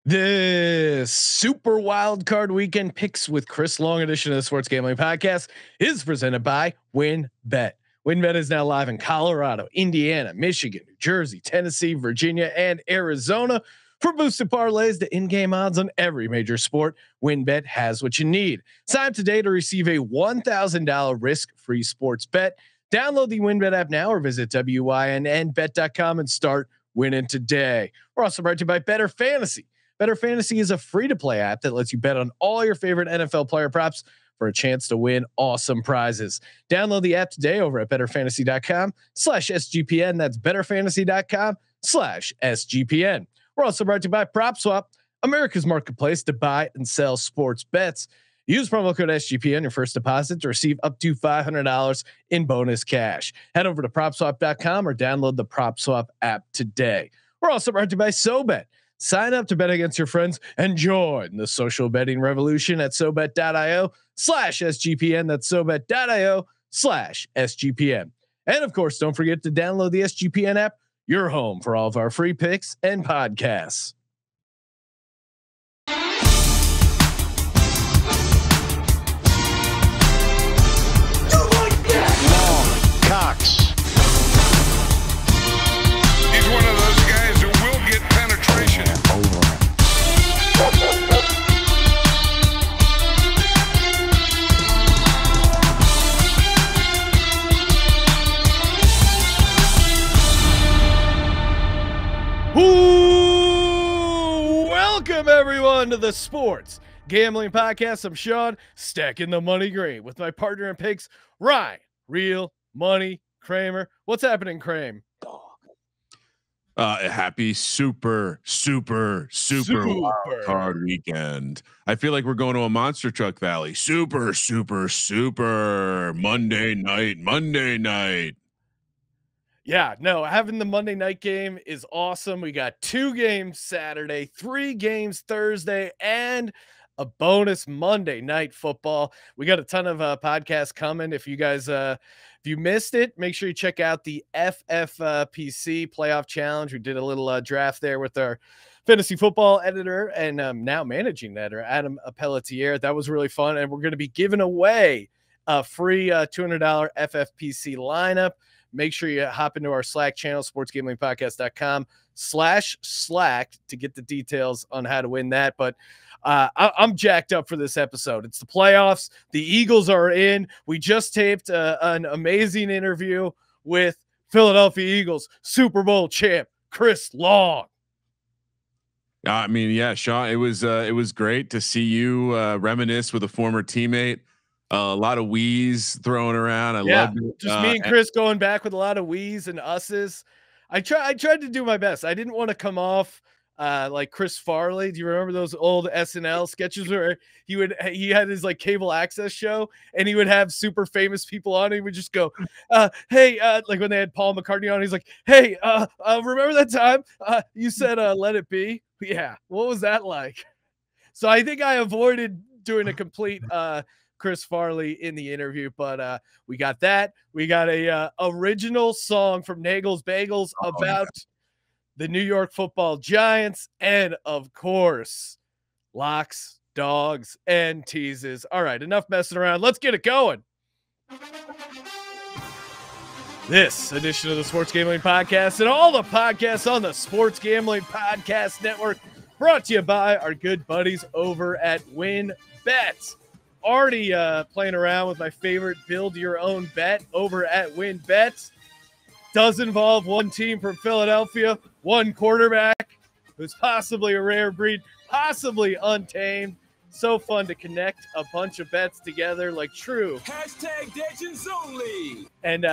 This super wild card weekend picks with Chris Long edition of the Sports Gambling Podcast is presented by WynnBET. WynnBET is now live in Colorado, Indiana, Michigan, New Jersey, Tennessee, Virginia, and Arizona. For boosted parlays to in-game odds on every major sport, WynnBET has what you need. Sign up today to receive a $1,000 risk-free sports bet. Download the WynnBET app now or visit wynnbet.com and start winning today. We're also brought to you by Better Fantasy. Better Fantasy is a free-to-play app that lets you bet on all your favorite NFL player props for a chance to win awesome prizes. Download the app today over at betterfantasy.com/SGPN. That's betterfantasy.com/SGPN. We're also brought to you by PropSwap, America's marketplace to buy and sell sports bets. Use promo code SGPN on your first deposit to receive up to $500 in bonus cash. Head over to PropSwap.com or download the PropSwap app today. We're also brought to you by SoBet. Sign up to bet against your friends and join the social betting revolution at SoBet.io/SGPN. That's SoBet.io/SGPN. And of course, don't forget to download the SGPN app, your home for all of our free picks and podcasts. Cox. He's one of those guys who will get penetration. Ooh, welcome everyone to the Sports Gambling Podcast. I'm Sean, stacking the money green with my partner in picks, Ryan. Real money Kramer. What's happening, Kramer? Happy super wild card weekend. I feel like we're going to a monster truck valley. Super Monday night. Yeah, no, having the Monday night game is awesome. We got 2 games Saturday, 3 games Thursday, and a bonus Monday night football. We got a ton of podcasts coming. If you guys, if you missed it, make sure you check out the FFPC playoff challenge. We did a little draft there with our fantasy football editor and now managing editor, Adam Pelletier. That was really fun. And we're going to be giving away a free $200 FFPC lineup. Make sure you hop into our Slack channel, sportsgamblingpodcast.com/Slack to get the details on how to win that. But I'm jacked up for this episode. It's the playoffs. The Eagles are in. We just taped an amazing interview with Philadelphia Eagles Super Bowl champ Chris Long. I mean, yeah, Sean, it was great to see you reminisce with a former teammate. A lot of wheeze thrown around. I love it. Just me and Chris going back with a lot of wheeze and us's. I tried to do my best. I didn't want to come off like Chris Farley. Do you remember those old SNL sketches where he had his like cable access show and he would have super famous people on and he would just go, hey, like when they had Paul McCartney on, he's like, hey, remember that time you said let it be? Yeah, what was that like? So I think I avoided doing a complete Chris Farley in the interview, but we got that. We got a original song from Nagels Bagels about the New York Football Giants, and of course, locks, dogs, and teases. All right, enough messing around. Let's get it going. This edition of the Sports Gambling Podcast and all the podcasts on the Sports Gambling Podcast Network brought to you by our good buddies over at WynnBET. Already playing around with my favorite build your own bet over at WynnBET. Does involve one team from Philadelphia, one quarterback who's possibly a rare breed, possibly untamed. So fun to connect a bunch of bets together like true. #Legends only. And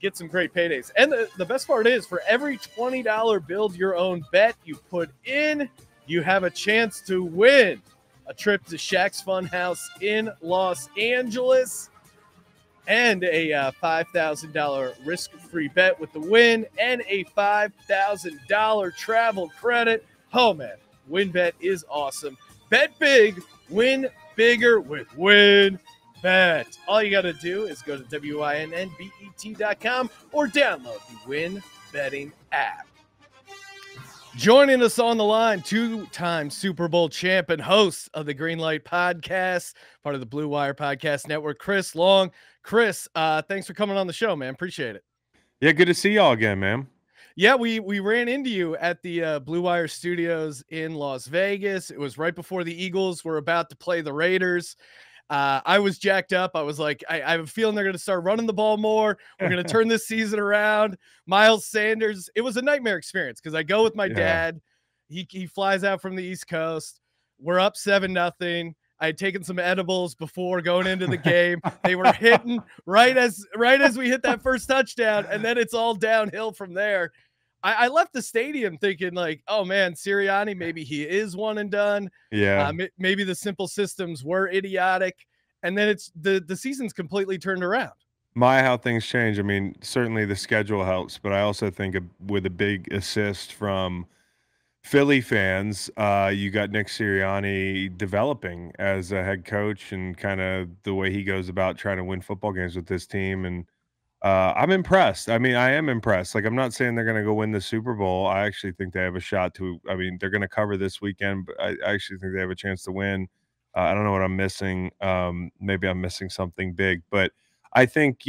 get some great paydays. And the best part is for every $20 build your own bet you put in, you have a chance to win a trip to Shaq's Funhouse in Los Angeles, and a $5,000 risk-free bet with the win, and a $5,000 travel credit. Oh, man, WynnBET is awesome. Bet big, win bigger with WynnBET. All you got to do is go to wynnbet.com or download the Wynn Betting app. Joining us on the line, two-time Super Bowl champ and host of the Green Light Podcast, part of the Blue Wire Podcast Network, Chris Long. Chris, thanks for coming on the show, man. Appreciate it. Yeah, good to see y'all again, man. Yeah, we ran into you at the Blue Wire Studios in Las Vegas. It was right before the Eagles were about to play the Raiders. I was jacked up. I was like, I have a feeling they're going to start running the ball more. We're going to turn this season around. Miles Sanders. It was a nightmare experience because I go with my dad. He flies out from the East Coast. We're up 7-0. I had taken some edibles before going into the game. They were hitting right as we hit that first touchdown, and then it's all downhill from there. I left the stadium thinking like, oh man, Sirianni, maybe he is one and done. Yeah. Maybe the simple systems were idiotic. And then it's the season's completely turned around. How things change. I mean, certainly the schedule helps, but I also think with a big assist from Philly fans, you got Nick Sirianni developing as a head coach and kind of the way he goes about trying to win football games with this team. And I'm impressed. I mean, I am impressed. Like, I'm not saying they're going to go win the Super Bowl. I actually think they have a shot to. I mean, they're going to cover this weekend, but I actually think they have a chance to win. I don't know what I'm missing. Maybe I'm missing something big, but I think,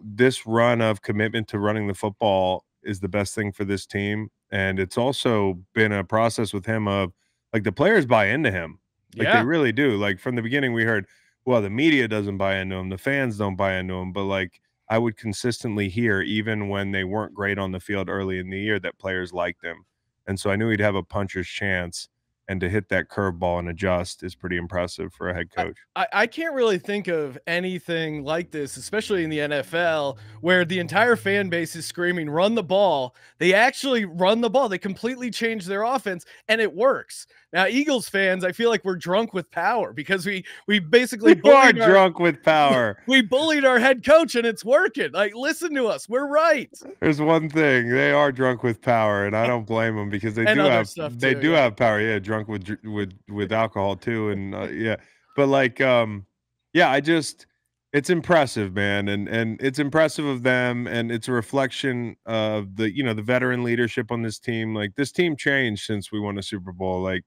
this run of commitment to running the football is the best thing for this team. And it's also been a process with him of, like, the players buy into him. Like, they really do. Like, from the beginning, we heard, well, the media doesn't buy into him. The fans don't buy into him. But, like, I would consistently hear, even when they weren't great on the field early in the year, that players liked him. And so I knew he'd have a puncher's chance. And to hit that curveball and adjust is pretty impressive for a head coach. I can't really think of anything like this, especially in the NFL, where the entire fan base is screaming, run the ball. They actually run the ball. They completely change their offense, and it works. Now, Eagles fans, I feel like we're drunk with power because we basically drunk with power. We bullied our head coach, and it's working. Like, listen to us. We're right. There's one thing. They are drunk with power, and I don't blame them because they do have power. Yeah, drunk with alcohol too, and but like it's impressive, man, and it's impressive of them, and it's a reflection of the the veteran leadership on this team. Like, this team changed since we won a Super Bowl. Like,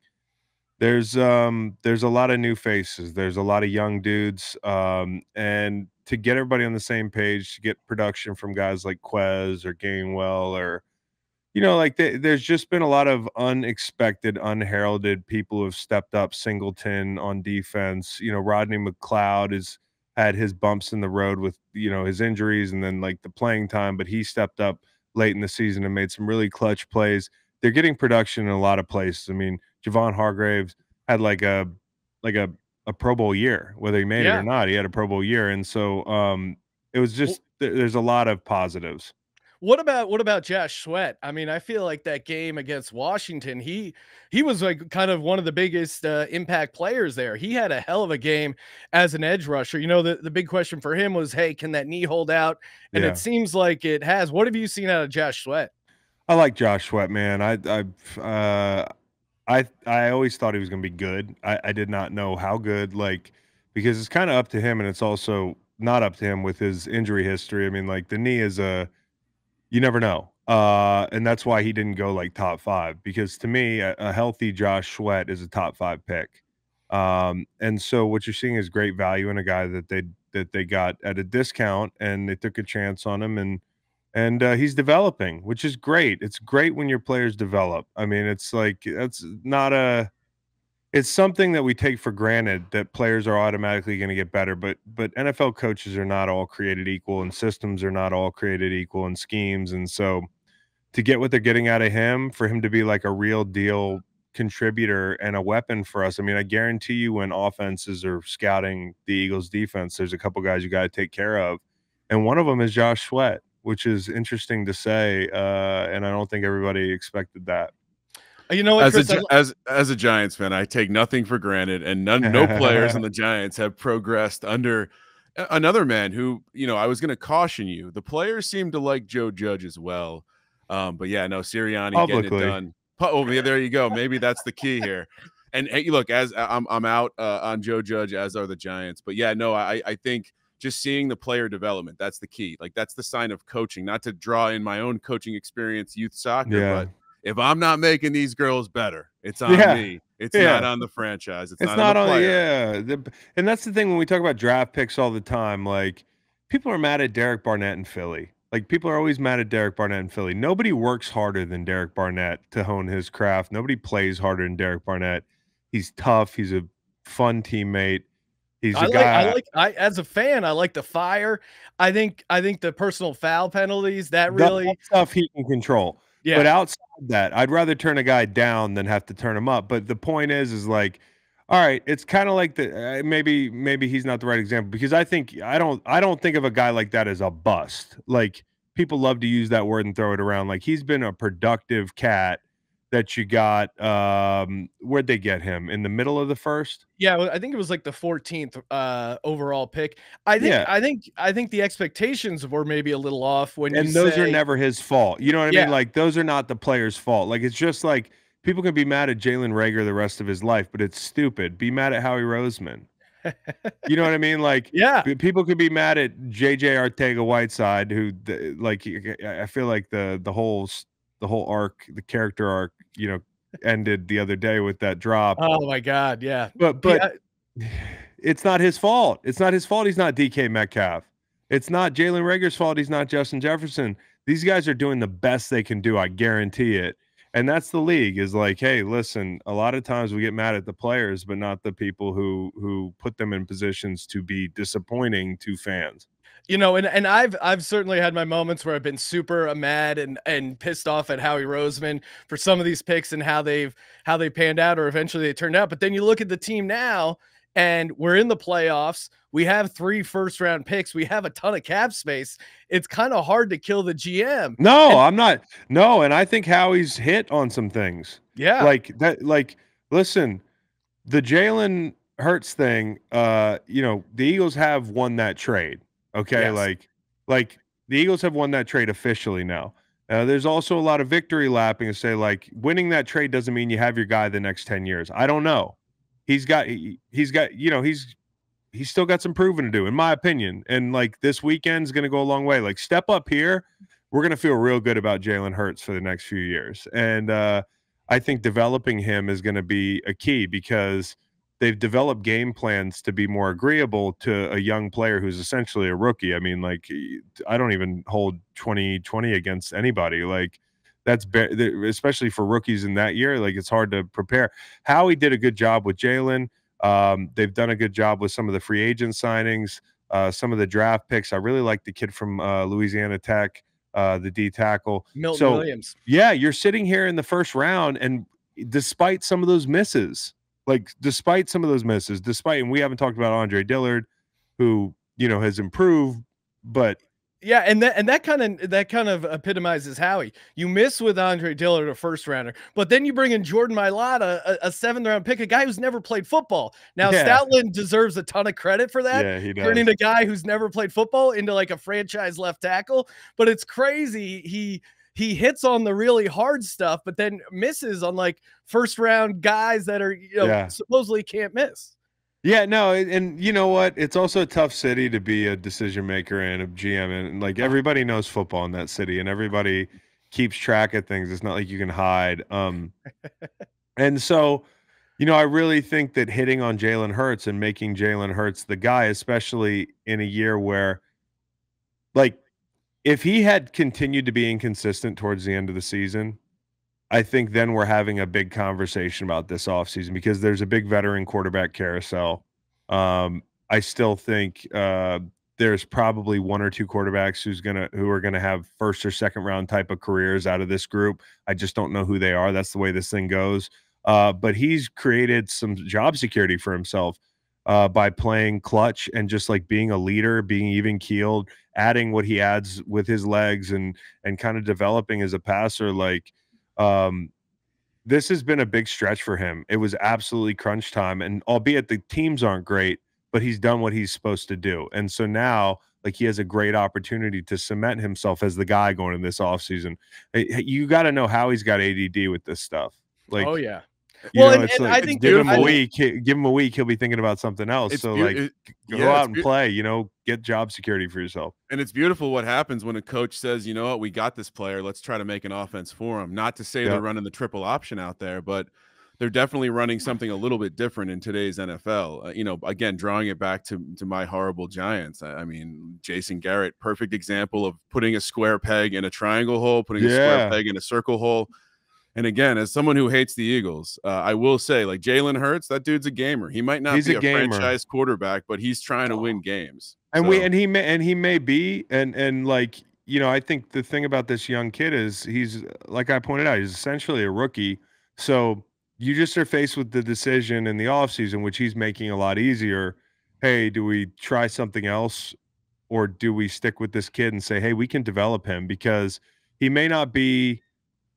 there's a lot of new faces, there's a lot of young dudes, and to get everybody on the same page, to get production from guys like Quez or Gainwell or there's just been a lot of unexpected, unheralded people who have stepped up. Singleton on defense. Rodney McLeod has had his bumps in the road with, his injuries and then like the playing time, but he stepped up late in the season and made some really clutch plays. They're getting production in a lot of places. I mean, Javon Hargraves had like a Pro Bowl year, whether he made it or not. He had a Pro Bowl year. And so it was just, there's a lot of positives. What about Josh Sweat? I mean, I feel like that game against Washington, he was like kind of one of the biggest impact players there. He had a hell of a game as an edge rusher. The big question for him was, hey, can that knee hold out? And it seems like it has. What have you seen out of Josh Sweat? I like Josh Sweat, man. I always thought he was going to be good. I did not know how good, because it's kind of up to him, and it's also not up to him with his injury history. I mean, like, the knee is you never know. And that's why he didn't go like top 5, because to me, a healthy Josh Sweat is a top 5 pick. And so what you're seeing is great value in a guy that they got at a discount, and they took a chance on him, and he's developing, which is great. It's great when your players develop. I mean, it's like, it's something that we take for granted that players are automatically going to get better, but NFL coaches are not all created equal, and systems are not all created equal, and schemes. And so to get what they're getting out of him, for him to be like a real deal contributor and a weapon for us. I mean, I guarantee you when offenses are scouting the Eagles defense, there's a couple guys you got to take care of. And one of them is Josh Sweat, which is interesting to say. And I don't think everybody expected that. You know what, Chris, as a Giants fan, I take nothing for granted, and no players on the Giants have progressed under another man who, I was going to caution you. The players seem to like Joe Judge as well. But yeah, no, Sirianni getting it done. Oh, yeah, there you go. Maybe that's the key here. And hey, look, as I'm out on Joe Judge, as are the Giants. But yeah, no, I think just seeing the player development, that's the key. Like, that's the sign of coaching. Not to draw in my own coaching experience, youth soccer, but if I'm not making these girls better, it's on me. It's not on the franchise. It's not on the player. And that's the thing when we talk about draft picks all the time. Like, people are mad at Derek Barnett in Philly. Like, people are always mad at Derek Barnett in Philly. Nobody works harder than Derek Barnett to hone his craft. Nobody plays harder than Derek Barnett. He's tough. He's a fun teammate. He's a guy. As a fan, I like the fire. I think the personal foul penalties that stuff he can control. Yeah. But outside that, I'd rather turn a guy down than have to turn him up. But the point is like, all right, it's kind of like the maybe he's not the right example, because I don't think of a guy like that as a bust. Like, people love to use that word and throw it around. Like, he's been a productive cat that you got. Where'd they get him? In the middle of the first? Yeah, I think it was like the 14th overall pick. I think the expectations were maybe a little off those are never his fault. You know what I mean? Like, those are not the player's fault. Like, it's just like, people can be mad at Jalen Reagor the rest of his life, but it's stupid. Be mad at Howie Roseman. You know what I mean? Like, people could be mad at JJ Arcega-Whiteside, who, like, I feel like the whole arc, the character arc, ended the other day with that drop. Oh my God, yeah. But it's not his fault. It's not his fault he's not DK Metcalf. It's not Jalen Reagor's fault he's not Justin Jefferson. These guys are doing the best they can do, I guarantee it. And that's the league, is like, hey, listen, a lot of times we get mad at the players, but not the people who put them in positions to be disappointing to fans. And I've certainly had my moments where I've been super mad and pissed off at Howie Roseman for some of these picks and how they panned out, or eventually they turned out. But then you look at the team now, and we're in the playoffs. We have 3 first-round picks. We have a ton of cap space. It's kind of hard to kill the GM. I'm not. No, and I think Howie's hit on some things. Yeah. Like that. Like, listen, the Jalen Hurts thing, the Eagles have won that trade. Okay. Yes. Like the Eagles have won that trade officially now. There's also a lot of victory lapping to say, like, winning that trade doesn't mean you have your guy the next 10 years. I don't know. He's still got some proving to do, in my opinion. And, like, this weekend's going to go a long way. Like, step up here, we're going to feel real good about Jalen Hurts for the next few years. And I think developing him is going to be a key, because they've developed game plans to be more agreeable to a young player who's essentially a rookie. I mean, like, I don't even hold 2020 against anybody. Like, that's especially for rookies in that year. Like, it's hard to prepare. Howie did a good job with Jalen. They've done a good job with some of the free agent signings, some of the draft picks. I really like the kid from Louisiana Tech, the D tackle. Milton Williams. Yeah, you're sitting here in the first round, and despite some of those misses, and we haven't talked about Andre Dillard, who, has improved, but yeah, and that kind of epitomizes Howie. You miss with Andre Dillard, a first rounder, but then you bring in Jordan Mailata, a 7th round pick, a guy who's never played football. Now, Stoutland deserves a ton of credit for that. Yeah, he does. Turning a guy who's never played football into, like, a franchise left tackle. But it's crazy. He hits on the really hard stuff, but then misses on, like, first round guys that are, supposedly can't miss. Yeah, no, and you know what? It's also a tough city to be a decision maker and a GM, and, like, everybody knows football in that city, and everybody keeps track of things. It's not like you can hide. And so, I really think that hitting on Jalen Hurts and making Jalen Hurts the guy, especially in a year where, like, if he had continued to be inconsistent towards the end of the season, I think then we're having a big conversation about this offseason, because there's a big veteran quarterback carousel. I still think there's probably 1 or 2 quarterbacks who are gonna have first or second round type of careers out of this group. I just don't know who they are. That's the way this thing goes. But he's created some job security for himself by playing clutch and just, like, being a leader, being even keeled, adding what he adds with his legs, and kind of developing as a passer. Like, this has been a big stretch for him. It was absolutely crunch time, and albeit the teams aren't great, but he's done what he's supposed to do. And so now, like, he has a great opportunity to cement himself as the guy going in this offseason. You got to know how he's got ADD with this stuff. Like, oh yeah. Well, and it's like I think give him a beautiful. week. Give him a week. He'll be thinking about something else. It's So beau- like, it- go yeah, out and play. Get job security for yourself. and it's beautiful what happens when a coach says, you know what, we got this player. Let's try to make an offense for him. Not to say they're running the triple option out there, but they're definitely running something a little bit different in today's NFL. Again, drawing it back to my horrible Giants. I mean, Jason Garrett, perfect example of putting a square peg in a triangle hole, putting a square peg in a circle hole. And again, as someone who hates the Eagles, I will say, like, Jalen Hurts, that dude's a gamer. He might not be a franchise quarterback, but he's trying to win games. And he may be, and like, I think the thing about this young kid is he's, like I pointed out, he's essentially a rookie. So you just are faced with the decision in the offseason, which he's making a lot easier. Hey, do we try something else, or do we stick with this kid and say, hey, we can develop him? Because he may not be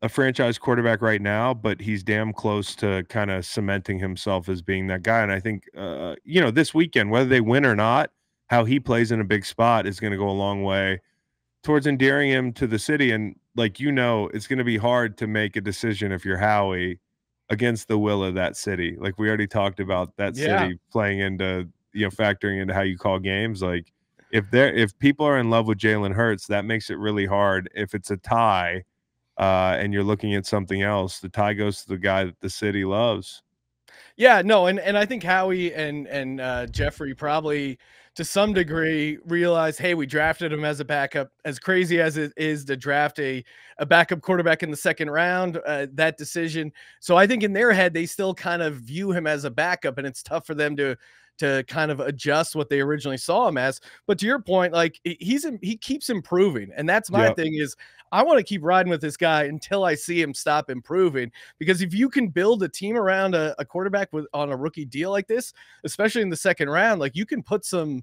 a franchise quarterback right now, but he's damn close to kind of cementing himself as being that guy. And I think, this weekend, whether they win or not, how he plays in a big spot is going to go a long way towards endearing him to the city. And like, it's going to be hard to make a decision if you're Howie against the will of that city. Like we already talked about that city playing into, factoring into how you call games. Like if people are in love with Jalen Hurts, that makes it really hard. If it's a tie, and you're looking at something else, the tie goes to the guy that the city loves. Yeah, no, and I think Howie and Jeffrey probably to some degree realize, hey, we drafted him as a backup. As crazy as it is to draft a backup quarterback in the second round, that decision. So I think in their head, they still kind of view him as a backup, and it's tough for them to kind of adjust what they originally saw him as. But to your point, like he keeps improving. And that's my thing is I want to keep riding with this guy until I see him stop improving, because if you can build a team around a quarterback on a rookie deal like this, especially in the second round, like you can put 3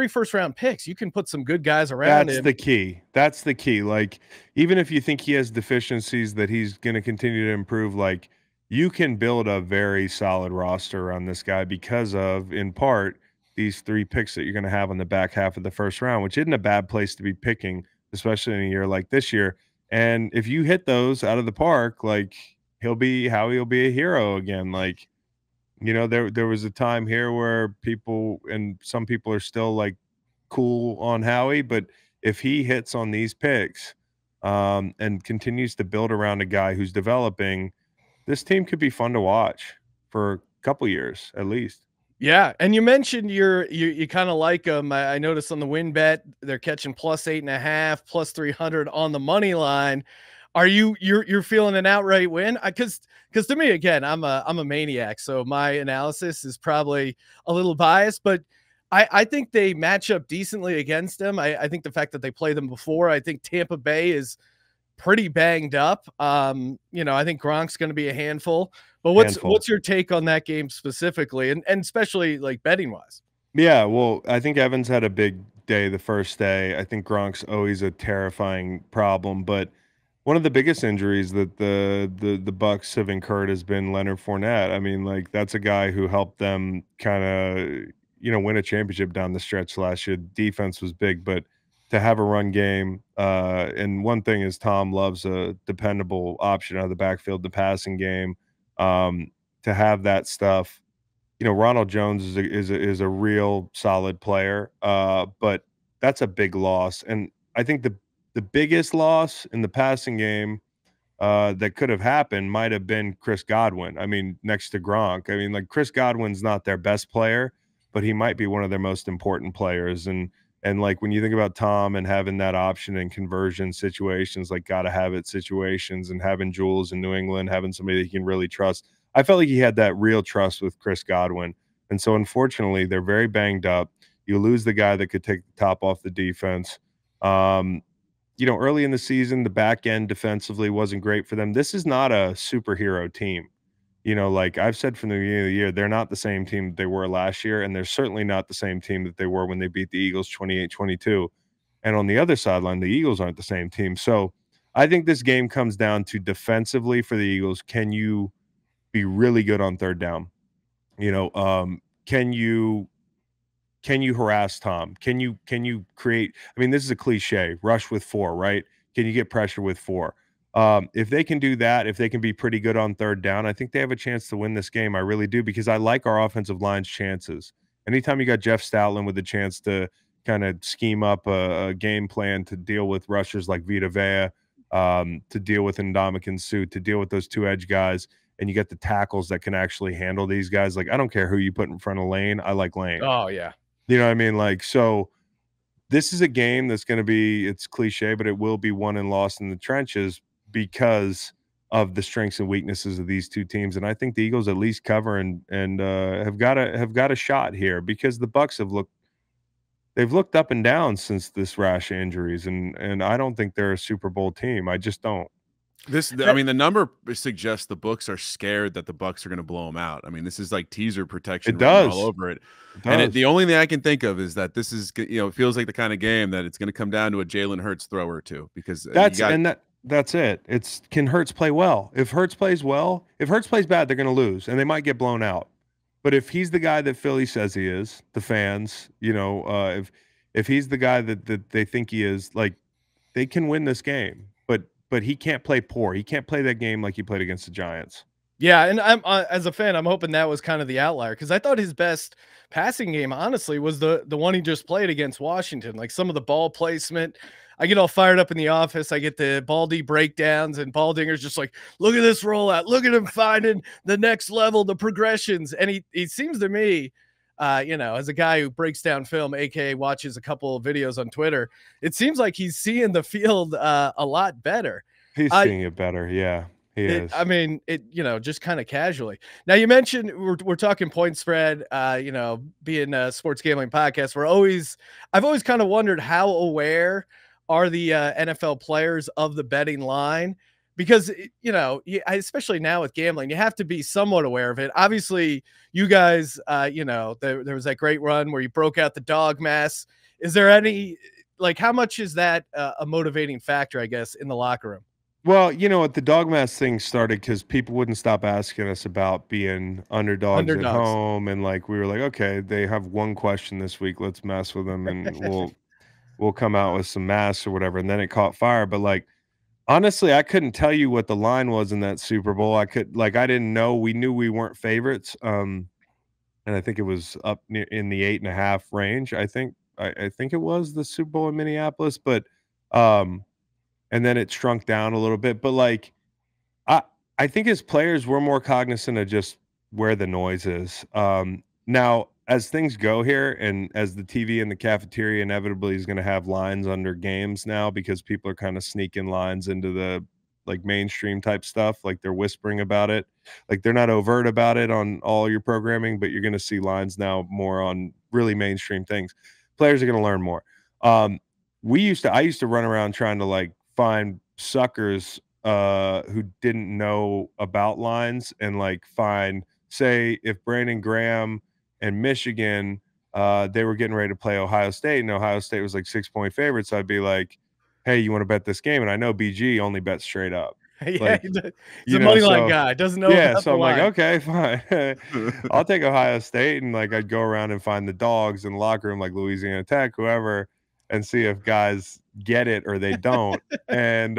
first-round picks, you can put some good guys around him. That's the key. Like, even if you think he has deficiencies that he's going to continue to improve, like, you can build a very solid roster around this guy because of, in part, these 3 picks that you're going to have on the back half of the first round, which isn't a bad place to be picking, especially in a year like this year. And if you hit those out of the park, like, he'll be a hero again. Like, there was a time here where some people are still like cool on Howie, but if he hits on these picks and continues to build around a guy who's developing, this team could be fun to watch for a couple years at least. Yeah, and you mentioned you kind of like them. I noticed on the win bet they're catching +8.5, +300 on the money line. Are you're feeling an outright win? Because to me, again, I'm a maniac, so my analysis is probably a little biased, but I think they match up decently against them. I think the fact that they play them before, I think Tampa Bay is pretty banged up. I think Gronk's going to be a handful. But what's your take on that game specifically, and especially like betting wise? Yeah, well, I think Evans had a big day the first day. I think Gronk's always a terrifying problem, but one of the biggest injuries that the Bucs have incurred has been Leonard Fournette. I mean, like, that's a guy who helped them kind of, win a championship down the stretch last year. Defense was big, but to have a run game, and one thing is Tom loves a dependable option out of the backfield, the passing game. To have that stuff, Ronald Jones is a real solid player, but that's a big loss. And I think the biggest loss in the passing game that could have happened might have been Chris Godwin. I mean, next to Gronk. I mean, like, Chris Godwin's not their best player, but he might be one of their most important players. And like, when you think about Tom and having that option in conversion situations, like gotta have it situations, and having Jules in New England, having somebody that he can really trust, I felt like he had that real trust with Chris Godwin. And so unfortunately, they're very banged up. You lose the guy that could take the top off the defense. Early in the season, the back end defensively wasn't great for them. This is not a superhero team. Like I've said from the beginning of the year, they're not the same team that they were last year, and they're certainly not the same team that they were when they beat the Eagles 28-22. And on the other sideline, the Eagles aren't the same team. So I think this game comes down to defensively for the Eagles. Can you be really good on third down? Can you harass Tom? Can you create? I mean, this is a cliche, rush with 4, right? Can you get pressure with 4? If they can do that, if they can be pretty good on third down, I think they have a chance to win this game. I really do, because I like our offensive line's chances. Anytime you got Jeff Stoutland with a chance to kind of scheme up a game plan to deal with rushers like Vita Vea, to deal with Ndamukong Suh, to deal with those two edge guys, and you get the tackles that can actually handle these guys. Like, I don't care who you put in front of Lane. I like Lane. Oh, yeah. You know what I mean? Like, so this is a game that's going to be, it's cliche, but it will be won and lost in the trenches because of the strengths and weaknesses of these two teams. And I think the Eagles at least cover and have got a shot here, because the Bucs they've looked up and down since this rash of injuries, and I don't think they're a Super Bowl team. I just don't. I mean, the number suggests the books are scared that the Bucs are going to blow them out. I mean, this is like teaser protection all over it. The only thing I can think of is that this is, it feels like the kind of game that it's going to come down to a Jalen Hurts throw or two, because that's it. It's, can Hurts play well? If Hurts plays well, if Hurts plays bad, they're going to lose and they might get blown out. But if he's the guy that Philly says he is, the fans, if he's the guy that they think he is, like, they can win this game. But he can't play poor. He can't play that game like he played against the Giants. Yeah, and I'm as a fan, I'm hoping that was kind of the outlier, because I thought his best passing game, honestly, was the one he just played against Washington. Like, some of the ball placement, I get all fired up in the office. I get the Baldy breakdowns, and Baldinger's just like, look at this rollout. Look at him finding the next level, the progressions. And he seems to me, as a guy who breaks down film, aka watches a couple of videos on Twitter, it seems like he's seeing the field a lot better. He's seeing it better. Yeah, he is. I mean, just kind of casually. Now, you mentioned we're talking point spread, being a sports gambling podcast. I've always kind of wondered, how aware are the NFL players of the betting line? Because, especially now with gambling, you have to be somewhat aware of it. Obviously, you guys, there was that great run where you broke out the dog mask. Is there any, how much is that a motivating factor, I guess, in the locker room? Well, the dog mask thing started because people wouldn't stop asking us about being underdogs at home. And we were like, okay, they have one question this week. Let's mess with them. And we'll come out with some masks or whatever. And then it caught fire. But honestly, I couldn't tell you what the line was in that Super Bowl. I didn't know. We knew we weren't favorites. And I think it was up in the 8.5 range. I think it was the Super Bowl in Minneapolis, but and then it shrunk down a little bit. But I think as players, we're more cognizant of just where the noise is. Now, as things go here, and as the TV in the cafeteria inevitably is going to have lines under games now, because people are kind of sneaking lines into the mainstream type stuff, like they're whispering about it, like they're not overt about it on all your programming, but you're going to see lines now more on really mainstream things. Players are going to learn more. I used to run around trying to find suckers who didn't know about lines, and find, say, if Brandon Graham and Michigan, they were getting ready to play Ohio State, and Ohio State was 6-point favorites. So I'd be like, hey, you want to bet this game? And I know BG only bets straight up. Yeah, he's a money line guy. Doesn't know. Yeah, so I'm like, okay, fine. I'll take Ohio State, and I'd go around and find the dogs in the locker room, like Louisiana Tech, whoever, and see if guys get it or they don't. And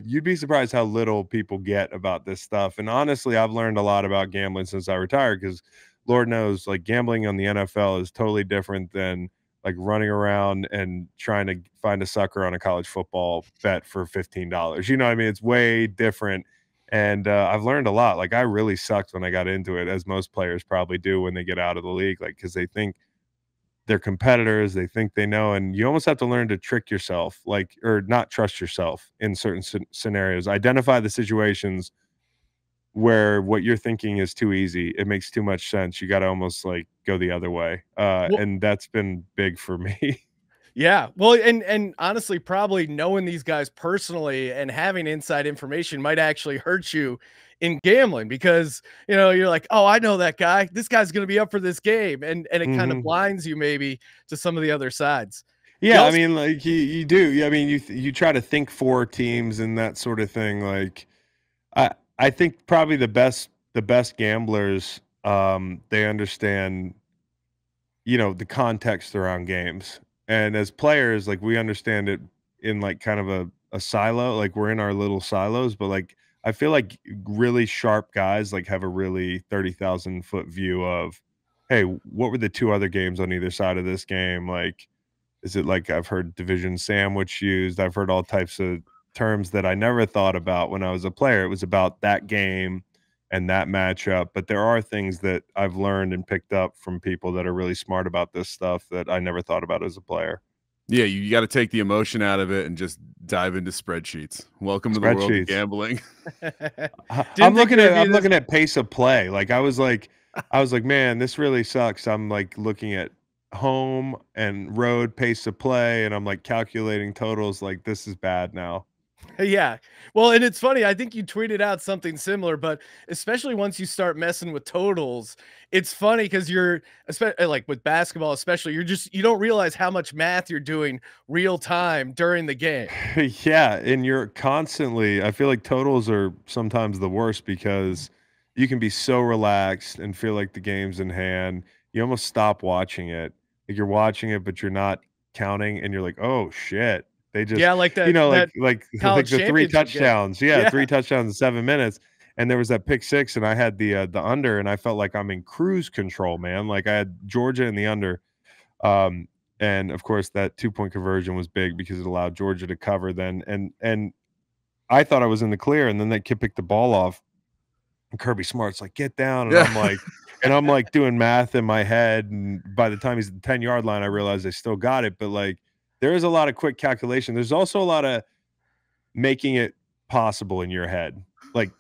you'd be surprised how little people get about this stuff. And honestly, I've learned a lot about gambling since I retired, because Lord knows, gambling on the NFL is totally different than running around and trying to find a sucker on a college football bet for $15. You know what I mean? It's way different. And I've learned a lot. I really sucked when I got into it, as most players probably do when they get out of the league, because they think they're competitors, they think they know, and you almost have to learn to trick yourself, or not trust yourself in certain scenarios. Identify the situations where what you're thinking is too easy. It makes too much sense. You got to almost go the other way. And that's been big for me. Yeah. Well, and honestly, probably knowing these guys personally and having inside information might actually hurt you in gambling, because, you're like, oh, I know that guy. This guy's going to be up for this game. And it kind of blinds you maybe to some of the other sides. Yeah. I mean, you do. I mean, you try to think for teams and that sort of thing. I think probably the best gamblers, they understand, the context around games. And as players, we understand it in kind of a silo, like we're in our little silos, but like I feel like really sharp guys like have a really 30,000-foot view of, hey, what were the two other games on either side of this game? Like, is it like I've heard division sandwich used? I've heard all types of terms that I never thought about when I was a player. It was about that game and that matchup. But there are things that I've learned and picked up from people that are really smart about this stuff that I never thought about as a player. Yeah, you got to take the emotion out of it and just dive into spreadsheets. Welcome to the world of gambling. I'm looking at pace of play. Like I was like, man, this really sucks. I'm like looking at home and road pace of play, and I'm like calculating totals. Like this is bad now. Yeah. Well, and it's funny. I think you tweeted out something similar, but especially once you start messing with totals, it's funny because you're like with basketball, especially you don't realize how much math you're doing real time during the game. Yeah. And you're constantly, I feel like totals are sometimes the worst because you can be so relaxed and feel like the game's in hand. You almost stop watching it. Like you're watching it, but you're not counting, and you're like, oh shit. They just, like that, like the 3 touchdowns. Yeah, 3 touchdowns in 7 minutes. And there was that pick six, and I had the under, and I felt like I'm in cruise control, man. Like I had Georgia in the under. And of course that 2-point conversion was big because it allowed Georgia to cover then. And I thought I was in the clear, and then that kid picked the ball off. And Kirby Smart's like, get down. And I'm like doing math in my head. And by the time he's at the 10-yard line, I realized I still got it. But like, there is a lot of quick calculation. There's also a lot of making it possible in your head. Like,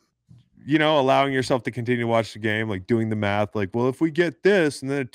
allowing yourself to continue to watch the game, like doing the math, like, well, if we get this and then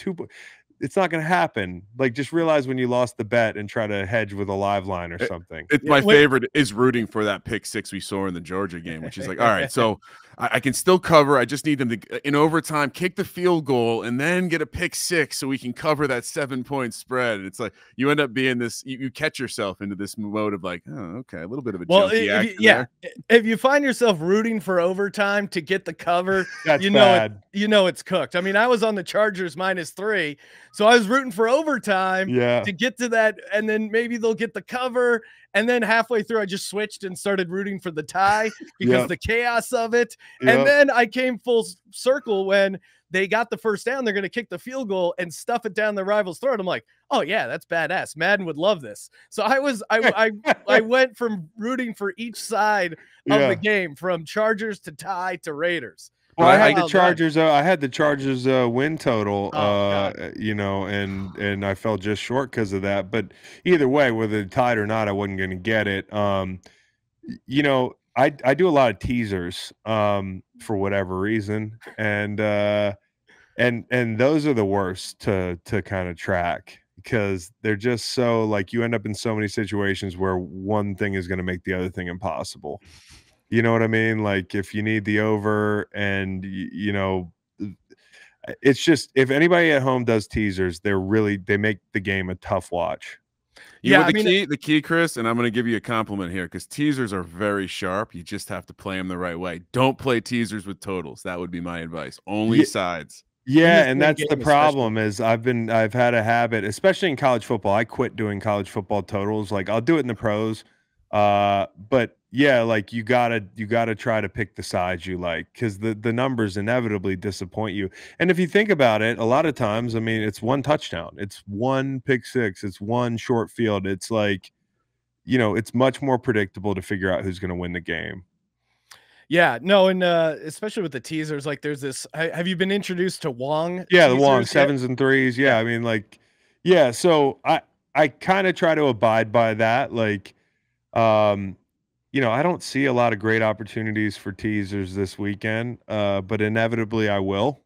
it's not going to happen. Like, just realize when you lost the bet and try to hedge with a live line or something. It's my favorite is rooting for that pick six we saw in the Georgia game, which is like, all right, so I can still cover. I just need them to, in overtime, kick the field goal and then get a pick six so we can cover that 7-point spread. And it's like you end up being this, you catch yourself into this mode of like, oh, okay, a little bit of a junkie act there. If you find yourself rooting for overtime to get the cover, that's bad. It's cooked. I mean, I was on the Chargers -3, so I was rooting for overtime to get to that, and then maybe they'll get the cover. And then halfway through, I just switched and started rooting for the tie because the chaos of it. And then I came full circle when they got the first down. They're going to kick the field goal and stuff it down the rival's throat. I'm like, oh yeah, that's badass. Madden would love this. So I went from rooting for each side of the game, from Chargers to tie to Raiders. Well, I had the Chargers. I had the Chargers win total, and I fell just short because of that. But either way, whether it tied or not, I wasn't going to get it. I do a lot of teasers for whatever reason, and those are the worst to kind of track because they're just so like you end up in so many situations where one thing is going to make the other thing impossible. You know what I mean? Like if you need the over and, it's just if anybody at home does teasers, they make the game a tough watch. The key, Chris, and I'm going to give you a compliment here because teasers are very sharp. You just have to play them the right way. Don't play teasers with totals. That would be my advice. Only sides. Yeah, and that's the problem is I've had a habit, especially in college football. I quit doing college football totals. Like I'll do it in the pros. But yeah, like you gotta try to pick the sides you like because the numbers inevitably disappoint you. And if you think about it, a lot of times, I mean, it's one touchdown, it's one pick six, it's one short field. It's like, it's much more predictable to figure out who's going to win the game. Yeah, no, and especially with the teasers, like there's this. Have you been introduced to Wong? Yeah, the Wong 7s and 3s. Yeah, I mean, like, yeah. So I kind of try to abide by that. Like, I don't see a lot of great opportunities for teasers this weekend, but inevitably I will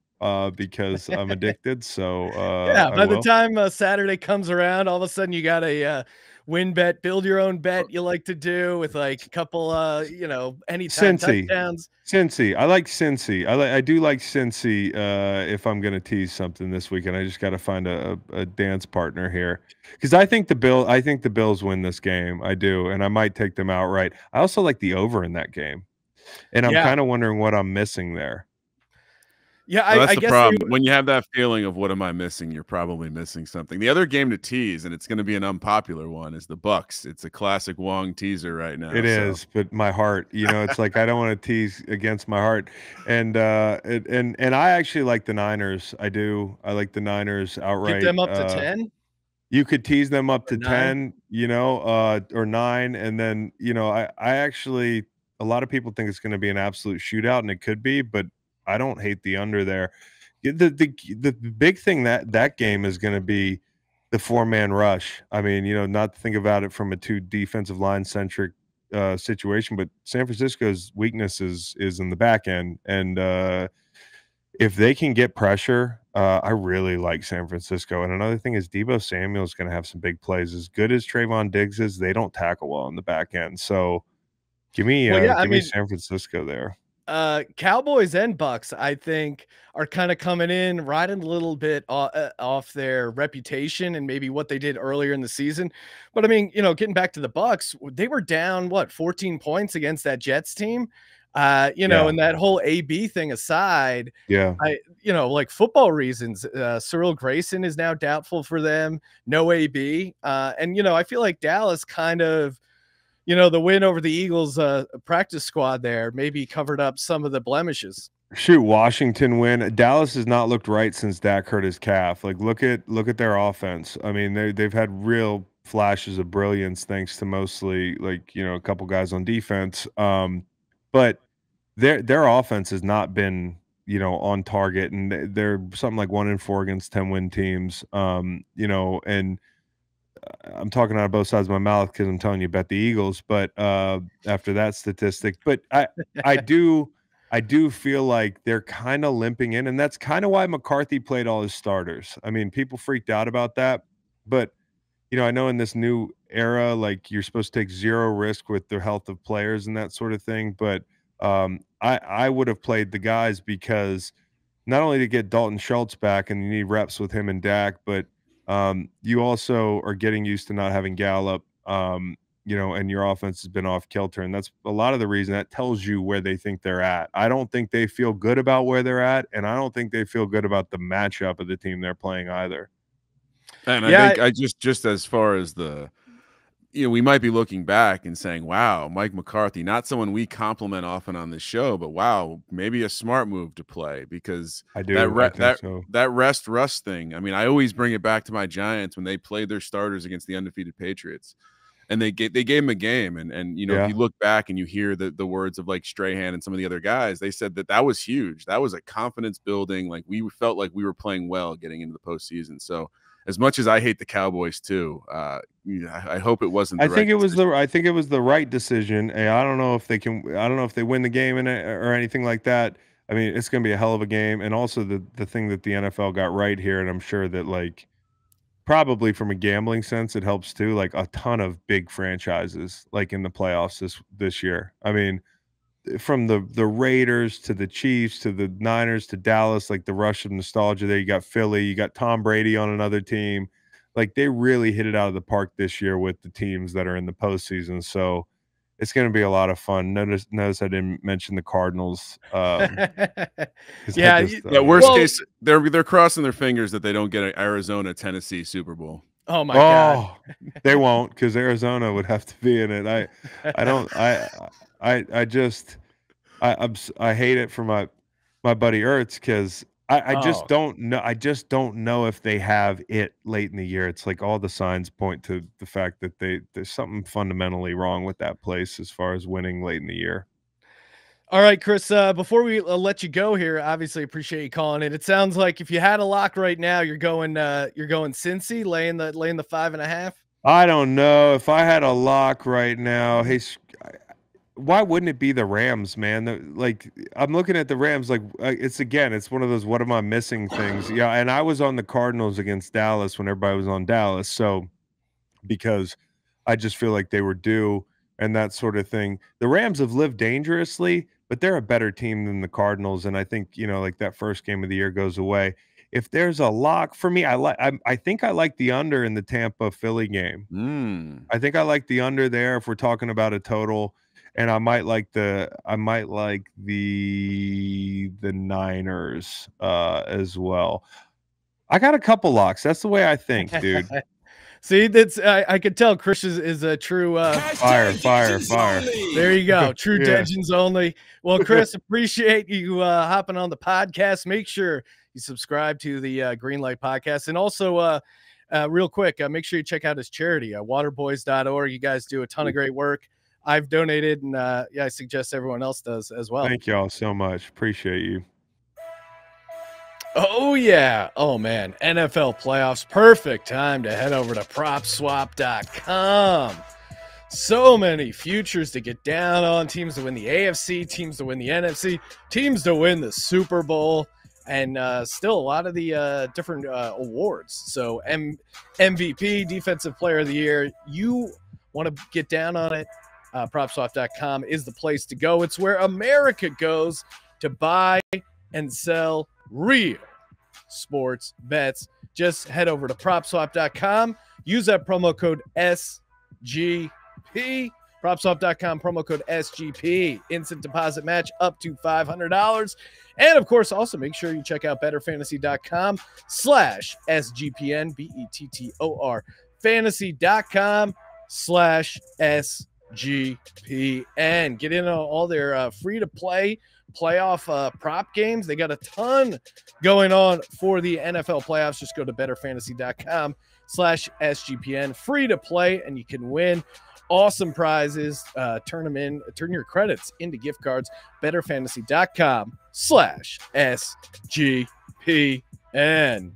because I'm addicted. So by the time Saturday comes around, all of a sudden you got a win bet, build your own bet you like to do with like a couple anytime touchdowns. Cincy. I like Cincy. I do like Cincy if I'm gonna tease something this weekend. I just gotta find a dance partner here. Because I think the Bills win this game. I do, and I might take them outright. I also like the over in that game. And I'm kind of wondering what I'm missing there. Yeah, Well, that's I the guess problem. When you have that feeling of what am I missing, you're probably missing something. The other game to tease, and it's going to be an unpopular one, is the Bucks. It's a classic Wong teaser right now. It is, but my heart, it's like I don't want to tease against my heart, and I actually like the Niners. I do. I like the Niners get outright. them up to 10 You could tease them up or to 9. 10, or 9, and then I actually a lot of people think it's going to be an absolute shootout, and it could be, but I don't hate the under there. The big thing that game is going to be the 4-man rush. I mean, not to think about it from a 2 defensive line centric situation, but San Francisco's weakness is in the back end, and if they can get pressure, I really like San Francisco. And another thing is Deebo Samuel is going to have some big plays. As good as Trayvon Diggs is, they don't tackle well on the back end. So give me San Francisco there. Cowboys and Bucks, I think, are kind of coming in riding a little bit off their reputation and maybe what they did earlier in the season. But I mean, getting back to the Bucks, they were down 14 points against that Jets team. And that whole AB thing aside, like football reasons, Cyril Grayson is now doubtful for them. No AB, and I feel like Dallas kind of. The win over the Eagles practice squad there maybe covered up some of the blemishes. Shoot, Washington win. Dallas has not looked right since Dak hurt his calf. Like look at their offense. I mean, they've had real flashes of brilliance thanks to mostly a couple guys on defense. But their offense has not been on target, and they're something like 1-4 against 10-win teams. And I'm talking out of both sides of my mouth because I'm telling you bet the Eagles, but after that statistic, but I do feel like they're kind of limping in, and that's kind of why McCarthy played all his starters. I mean, people freaked out about that, but I know in this new era, like you're supposed to take zero risk with the health of players and that sort of thing, but I would have played the guys because not only to get Dalton Schultz back and you need reps with him and Dak, but you also are getting used to not having Gallup, and your offense has been off kilter. And that's a lot of the reason. That tells you where they think they're at. I don't think they feel good about where they're at, and I don't think they feel good about the matchup of the team they're playing either. And I think just as far as we might be looking back and saying, wow, Mike McCarthy, not someone we compliment often on this show, but wow, maybe a smart move to play because that rest rust thing. I mean, I always bring it back to my Giants when they played their starters against the undefeated Patriots, and they gave them a game. And if you look back and you hear the words of like Strahan and some of the other guys, they said that was huge. That was a confidence building. Like we felt like we were playing well getting into the postseason. So as much as I hate the Cowboys too, I hope it wasn't. I think it was the right decision. And I don't know if they can. I don't know if they win the game or anything like that. I mean, it's going to be a hell of a game. And also the thing that the NFL got right here, and I'm sure that probably from a gambling sense, it helps too. Like a ton of big franchises in the playoffs this year. I mean, from the Raiders to the Chiefs to the Niners to Dallas, the rush of nostalgia there. You got Philly, you got Tom Brady on another team. They really hit it out of the park this year with the teams that are in the postseason. So it's going to be a lot of fun. Notice I didn't mention the Cardinals. Worst case, they're crossing their fingers that they don't get an Arizona Tennessee Super Bowl. Oh my God, they won't, because Arizona would have to be in it. I hate it for my buddy Ertz because I just don't know. I just don't know if they have it late in the year. It's like all the signs point to the fact that there's something fundamentally wrong with that place as far as winning late in the year. All right, Chris, before we let you go here, obviously appreciate you calling it. It sounds like if you had a lock right now, you're going Cincy, laying the 5.5. I don't know if I had a lock right now. Hey, why wouldn't it be the Rams, man? I'm looking at the Rams, it's one of those what am I missing things. Yeah, and I was on the Cardinals against Dallas when everybody was on Dallas, so because I just feel like they were due and that sort of thing. The Rams have lived dangerously, but they're a better team than the Cardinals, and I think that first game of the year goes away. If there's a lock for me, I think I like the under in the Tampa Philly game. I think I like the under there if we're talking about a total. and I might like the Niners as well. I got a couple locks. That's the way I think, dude. See, that's I could tell Chris is a true fire. There you go. True Degens only. Well, Chris, appreciate you hopping on the podcast. Make sure you subscribe to the Greenlight podcast, and also real quick, make sure you check out his charity, waterboys.org. You guys do a ton of great work. I've donated, and I suggest everyone else does as well. Thank y'all so much. Appreciate you. Oh, yeah. Oh, man. NFL playoffs. Perfect time to head over to PropSwap.com. So many futures to get down on. Teams to win the AFC, teams to win the NFC, teams to win the Super Bowl, and still a lot of the different awards. So MVP, Defensive Player of the Year. You want to get down on it? PropSwap.com is the place to go. It's where America goes to buy and sell real sports bets. Just head over to PropSwap.com. Use that promo code SGP. PropSwap.com, promo code SGP. Instant deposit match up to $500. And, of course, also make sure you check out betterfantasy.com/SGPN, BETTOR, fantasy.com/SGPN. Get in on all their free-to-play playoff prop games. They got a ton going on for the NFL playoffs. Just go to betterfantasy.com/SGPN, free to play, and you can win awesome prizes. Turn your credits into gift cards. betterfantasy.com/SGPN.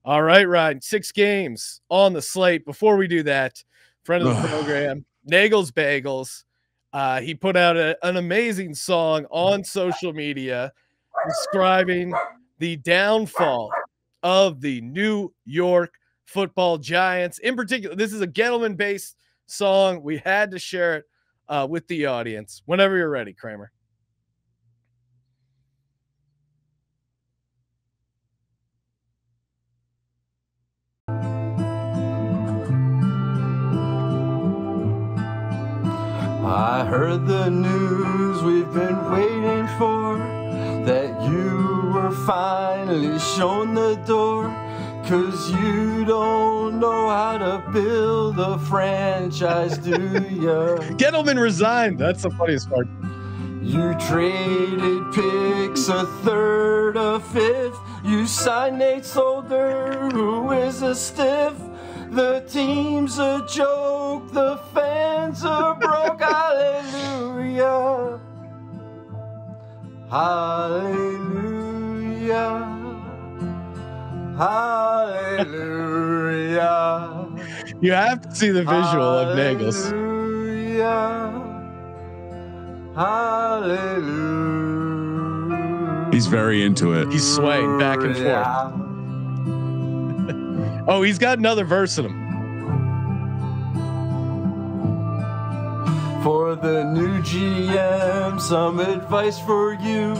All right, Ryan, 6 games on the slate. Before we do that, friend of the program, Nagels Bagels. He put out an amazing song on social media describing the downfall of the New York Football Giants. In particular, this is a Gettleman-based song. We had to share it with the audience. Whenever you're ready, Kramer. I heard the news we've been waiting for, that you were finally shown the door, 'cause you don't know how to build a franchise, do ya? Gettleman resigned. That's the funniest part. You traded picks, a third, a fifth. You signed Nate Solder, who is a stiff. The team's a joke, the fans are broke. Hallelujah. Hallelujah. Hallelujah. You have to see the visual of Nagels. Hallelujah. He's very into it. He's swaying back and forth. Oh, he's got another verse in him. For the new GM, some advice for you.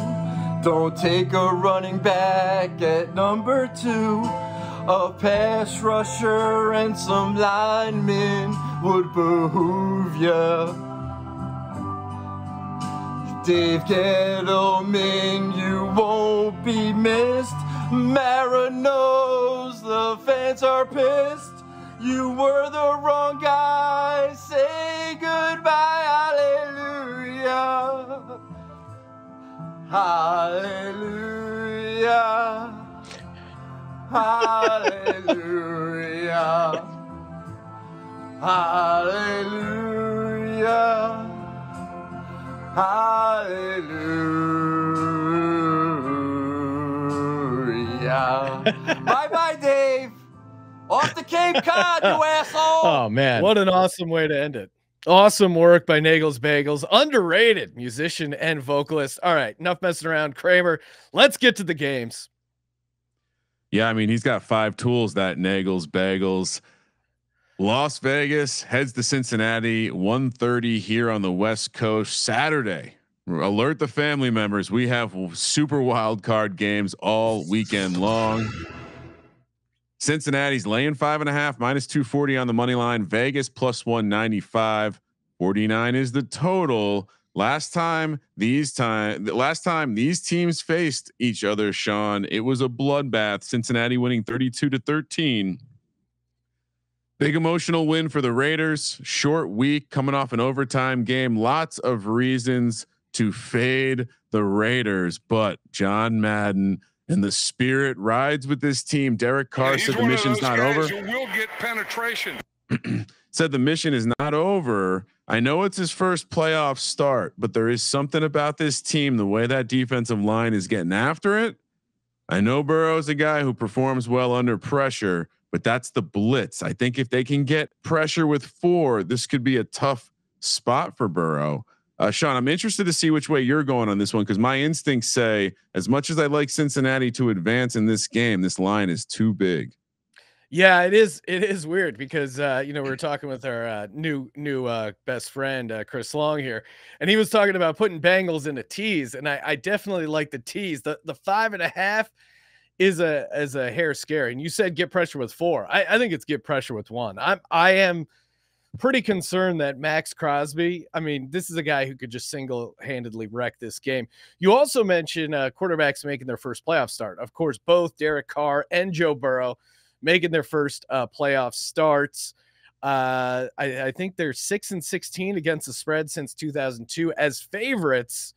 Don't take a running back at number 2. A pass rusher and some linemen would behoove ya. Dave Gettleman, you won't be missed. Mara knows the fans are pissed. You were the wrong guy. Say goodbye. Hallelujah. Hallelujah. Hallelujah. Hallelujah. Hallelujah. Bye-bye, Dave. Off the Cape Cod, you asshole. Oh, man. What an awesome way to end it. Awesome work by Nagels Bagels. Underrated musician and vocalist. All right, enough messing around, Kramer. Let's get to the games. Yeah, I mean, he's got 5 tools, that Nagels Bagels. Las Vegas heads to Cincinnati, 1:30 here on the West Coast Saturday. Alert the family members. We have super wild card games all weekend long. Cincinnati's laying 5.5, -240 on the money line. Vegas +195. 49 is the total. Last time these teams faced each other, Sean, it was a bloodbath. Cincinnati winning 32-13. Big emotional win for the Raiders. Short week coming off an overtime game. Lots of reasons to fade the Raiders, but John Madden and the spirit rides with this team. Derek Carr said the mission's not over. You will get penetration. Said the mission is not over. I know it's his first playoff start, but there is something about this team, the way that defensive line is getting after it. I know Burrow's a guy who performs well under pressure, but that's the blitz. I think if they can get pressure with 4, this could be a tough spot for Burrow. Sean, I'm interested to see which way you're going on this one, because my instincts say, as much as I like Cincinnati to advance in this game, this line is too big. Yeah, it is. It is weird because we were talking with our new best friend Chris Long here, and he was talking about putting Bengals in a tease, and I definitely like the tease. The 5.5 is a hair scary. And you said get pressure with 4. I think it's get pressure with 1. I am pretty concerned that Max Crosby, I mean, this is a guy who could just single-handedly wreck this game. You also mentioned quarterbacks making their first playoff start. Of course, both Derek Carr and Joe Burrow making their first playoff starts. I think they're 6-16 against the spread since 2002 as favorites.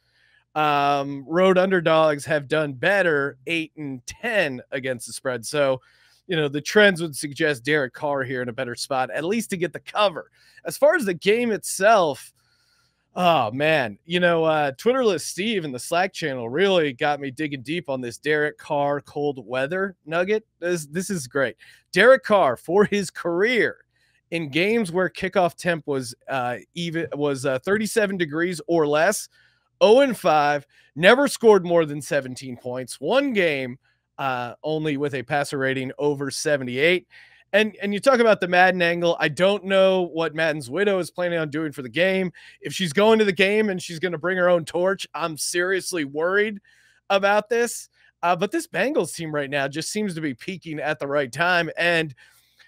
Road underdogs have done better, 8-10 against the spread. So, the trends would suggest Derek Carr here in a better spot, at least to get the cover. As far as the game itself, oh man, Twitterless Steve in the Slack channel really got me digging deep on this Derek Carr cold weather nugget. This is great. Derek Carr for his career in games where kickoff temp was 37 degrees or less, 0-5, never scored more than 17 points. One game only with a passer rating over 78. And you talk about the Madden angle. I don't know what Madden's widow is planning on doing for the game. If she's going to the game and she's going to bring her own torch, I'm seriously worried about this. But this Bengals team right now just seems to be peaking at the right time. And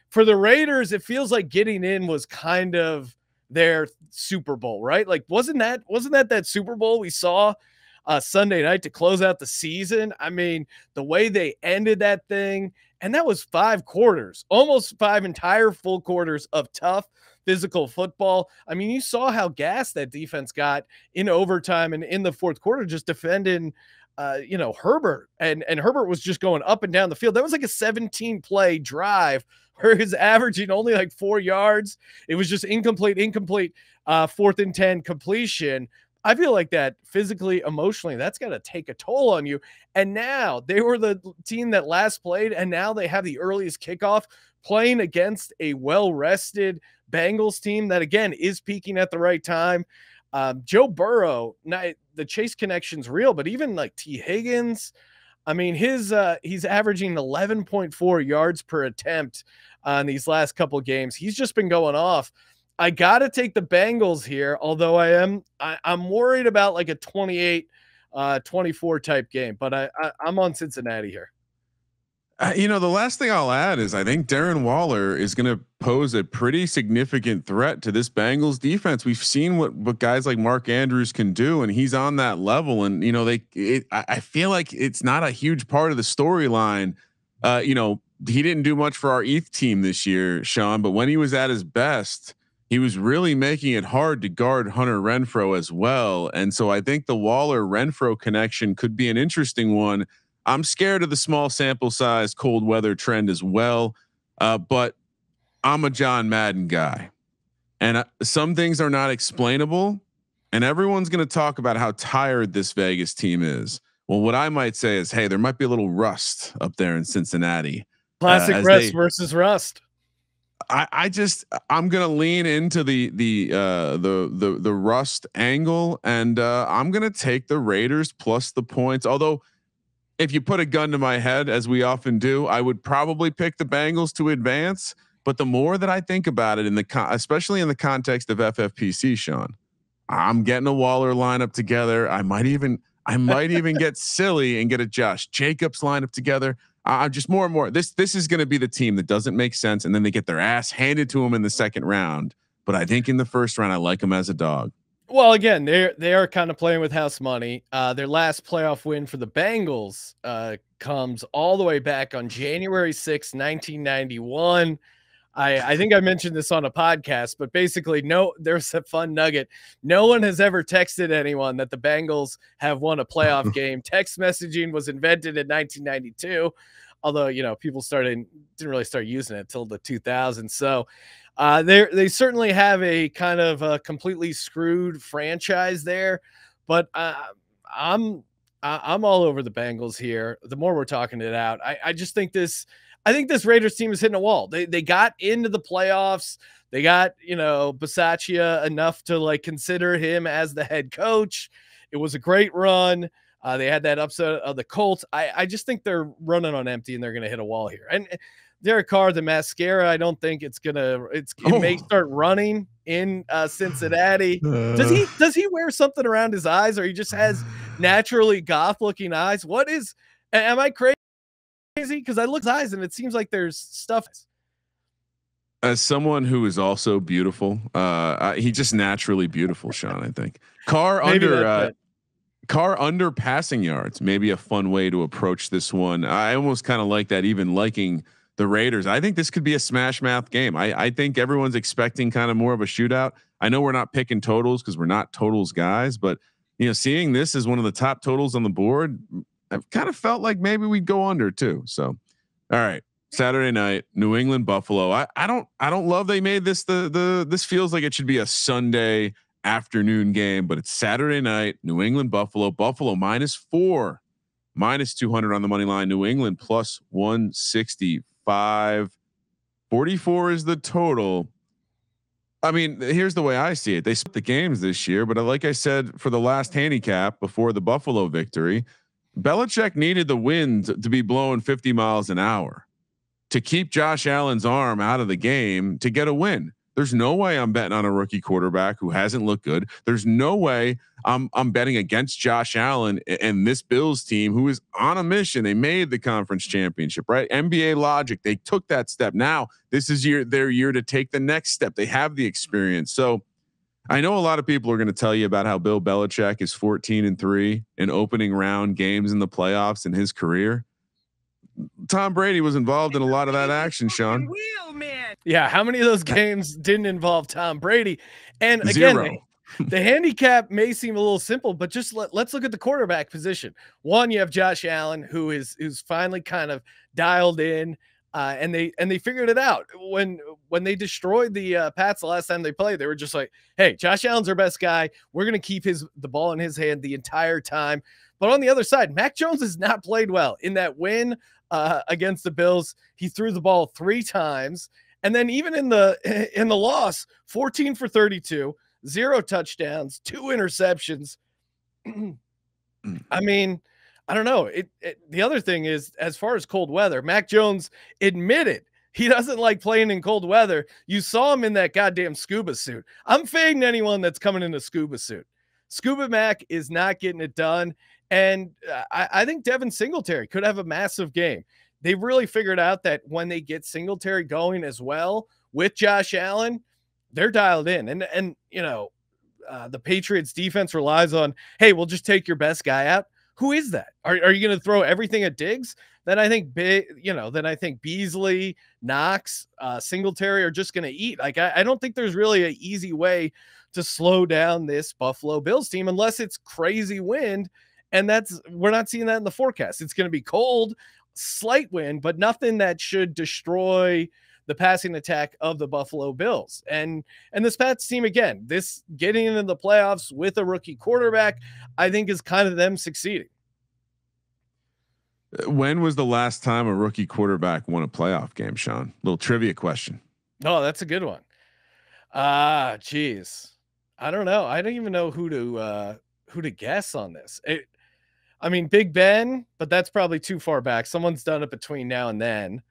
for the Raiders, it feels like getting in was kind of their Super Bowl, right? Like, wasn't that Super Bowl we saw Sunday night to close out the season? I mean, the way they ended that thing, and that was 5 quarters, almost 5 entire full quarters of tough physical football. I mean, you saw how gassed that defense got in overtime and in the fourth quarter, just defending, Herbert. And Herbert was just going up and down the field. That was like a 17-play drive where he's averaging only like 4 yards. It was just incomplete, 4th and 10 completion. I feel like that physically, emotionally, that's got to take a toll on you. And now they were the team that last played, and now they have the earliest kickoff playing against a well-rested Bengals team that, again, is peaking at the right time. Joe Burrow, the Chase connection's real, but even like T. Higgins, I mean, he's averaging 11.4 yards per attempt on these last couple of games. He's just been going off. I got to take the Bengals here, although I'm worried about like a 28-24 type game, but I'm on Cincinnati here. The last thing I'll add is I think Darren Waller is going to pose a pretty significant threat to this Bengals defense. We've seen what guys like Mark Andrews can do, and he's on that level. And I feel like it's not a huge part of the storyline. He didn't do much for our ETH team this year, Sean, but when he was at his best, he was really making it hard to guard Hunter Renfrow as well. And so I think the Waller Renfrow connection could be an interesting one. I'm scared of the small sample size cold weather trend as well. But I'm a John Madden guy, and some things are not explainable, and everyone's going to talk about how tired this Vegas team is. Well, what I might say is, hey, there might be a little rust up there in Cincinnati. Classic rest versus rust. I'm gonna lean into the rust angle, and I'm gonna take the Raiders plus the points. Although, if you put a gun to my head, as we often do, I would probably pick the Bengals to advance. But the more that I think about it, especially in the context of FFPC, Sean, I'm getting a Waller lineup together. I might even get silly and get a Josh Jacobs lineup together. I'm just more and more. This is going to be the team that doesn't make sense, and then they get their ass handed to them in the second round. but I think in the first round, I like them as a dog. Well, again, they are kind of playing with house money. Their last playoff win for the Bengals comes all the way back on January 6, 1991. I think I mentioned this on a podcast, but basically, there's a fun nugget. No one has ever texted anyone that the Bengals have won a playoff game. Text messaging was invented in 1992, although, people didn't really start using it until the 2000s. So they certainly have a kind of a completely screwed franchise there, but I'm all over the Bengals here. The more we're talking it out, I just think this Raiders team is hitting a wall. They got into the playoffs. They got, Bisaccia enough to consider him as the head coach. It was a great run. They had that upset of the Colts. I just think they're running on empty and they're going to hit a wall here. And Derek Carr, the mascara, I don't think it may start running in Cincinnati. Does he wear something around his eyes, or he just has naturally goth looking eyes? Am I crazy? Because I look at his eyes and it seems like there's stuff. As someone who is also beautiful, he just naturally beautiful, Sean. I think Carr under passing yards, maybe a fun way to approach this one. I almost kind of like that, even liking the Raiders. I think this could be a smash mouth game. I think everyone's expecting kind of more of a shootout. I know we're not picking totals because we're not totals guys, but seeing this as one of the top totals on the board, I've kind of felt like maybe we'd go under too. So, all right, Saturday night, New England, Buffalo. I don't love they made this this feels like it should be a Sunday afternoon game, but it's Saturday night, New England, Buffalo. Buffalo -4, -200 on the money line. New England +165. 44 is the total. I mean, here's the way I see it. They split the games this year, but like I said, for the last handicap before the Buffalo victory, Belichick needed the wind to be blowing 50 miles an hour to keep Josh Allen's arm out of the game to get a win. There's no way I'm betting on a rookie quarterback who hasn't looked good. There's no way I'm betting against Josh Allen and this Bills team who is on a mission. They made the conference championship, right? NBA logic. They took that step. Now this is their year to take the next step. They have the experience. So I know a lot of people are going to tell you about how Bill Belichick is 14-3 in opening round games in the playoffs in his career. Tom Brady was involved in a lot of that action, Sean. Yeah, how many of those games didn't involve Tom Brady? And again, Zero. the handicap may seem a little simple, but just let's look at the quarterback position. One, you have Josh Allen, who's finally kind of dialed in, and they figured it out when they destroyed the Pats the last time they played. They were just like, "Hey, Josh Allen's our best guy. We're going to keep the ball in his hand the entire time." But on the other side, Mac Jones has not played well in that win against the Bills. He threw the ball 3 times. And then even in the loss, 14 for 32, 0 touchdowns, 2 interceptions. I mean, I don't know. The other thing is, as far as cold weather, Mac Jones admitted he doesn't like playing in cold weather. You saw him in that goddamn scuba suit. I'm fading anyone that's coming in a scuba suit. Scuba Mac is not getting it done. And I think Devin Singletary could have a massive game. They really figured out that when they get Singletary going as well with Josh Allen, they're dialed in. And the Patriots defense relies on, hey, we'll just take your best guy out. Who is that? Are you going to throw everything at Diggs? Then I think Beasley, Knox, Singletary are just going to eat. Like, I don't think there's really an easy way to slow down this Buffalo Bills team unless it's crazy wind. And we're not seeing that in the forecast. It's going to be cold, slight wind, but nothing that should destroy the passing attack of the Buffalo Bills. And this Pats team, again, this getting into the playoffs with a rookie quarterback, I think is kind of them succeeding. When was the last time a rookie quarterback won a playoff game, Sean? Little trivia question. Oh, that's a good one. Geez. I don't know. I don't even know who to guess on this. I mean, Big Ben, but that's probably too far back. Someone's done it between now and then.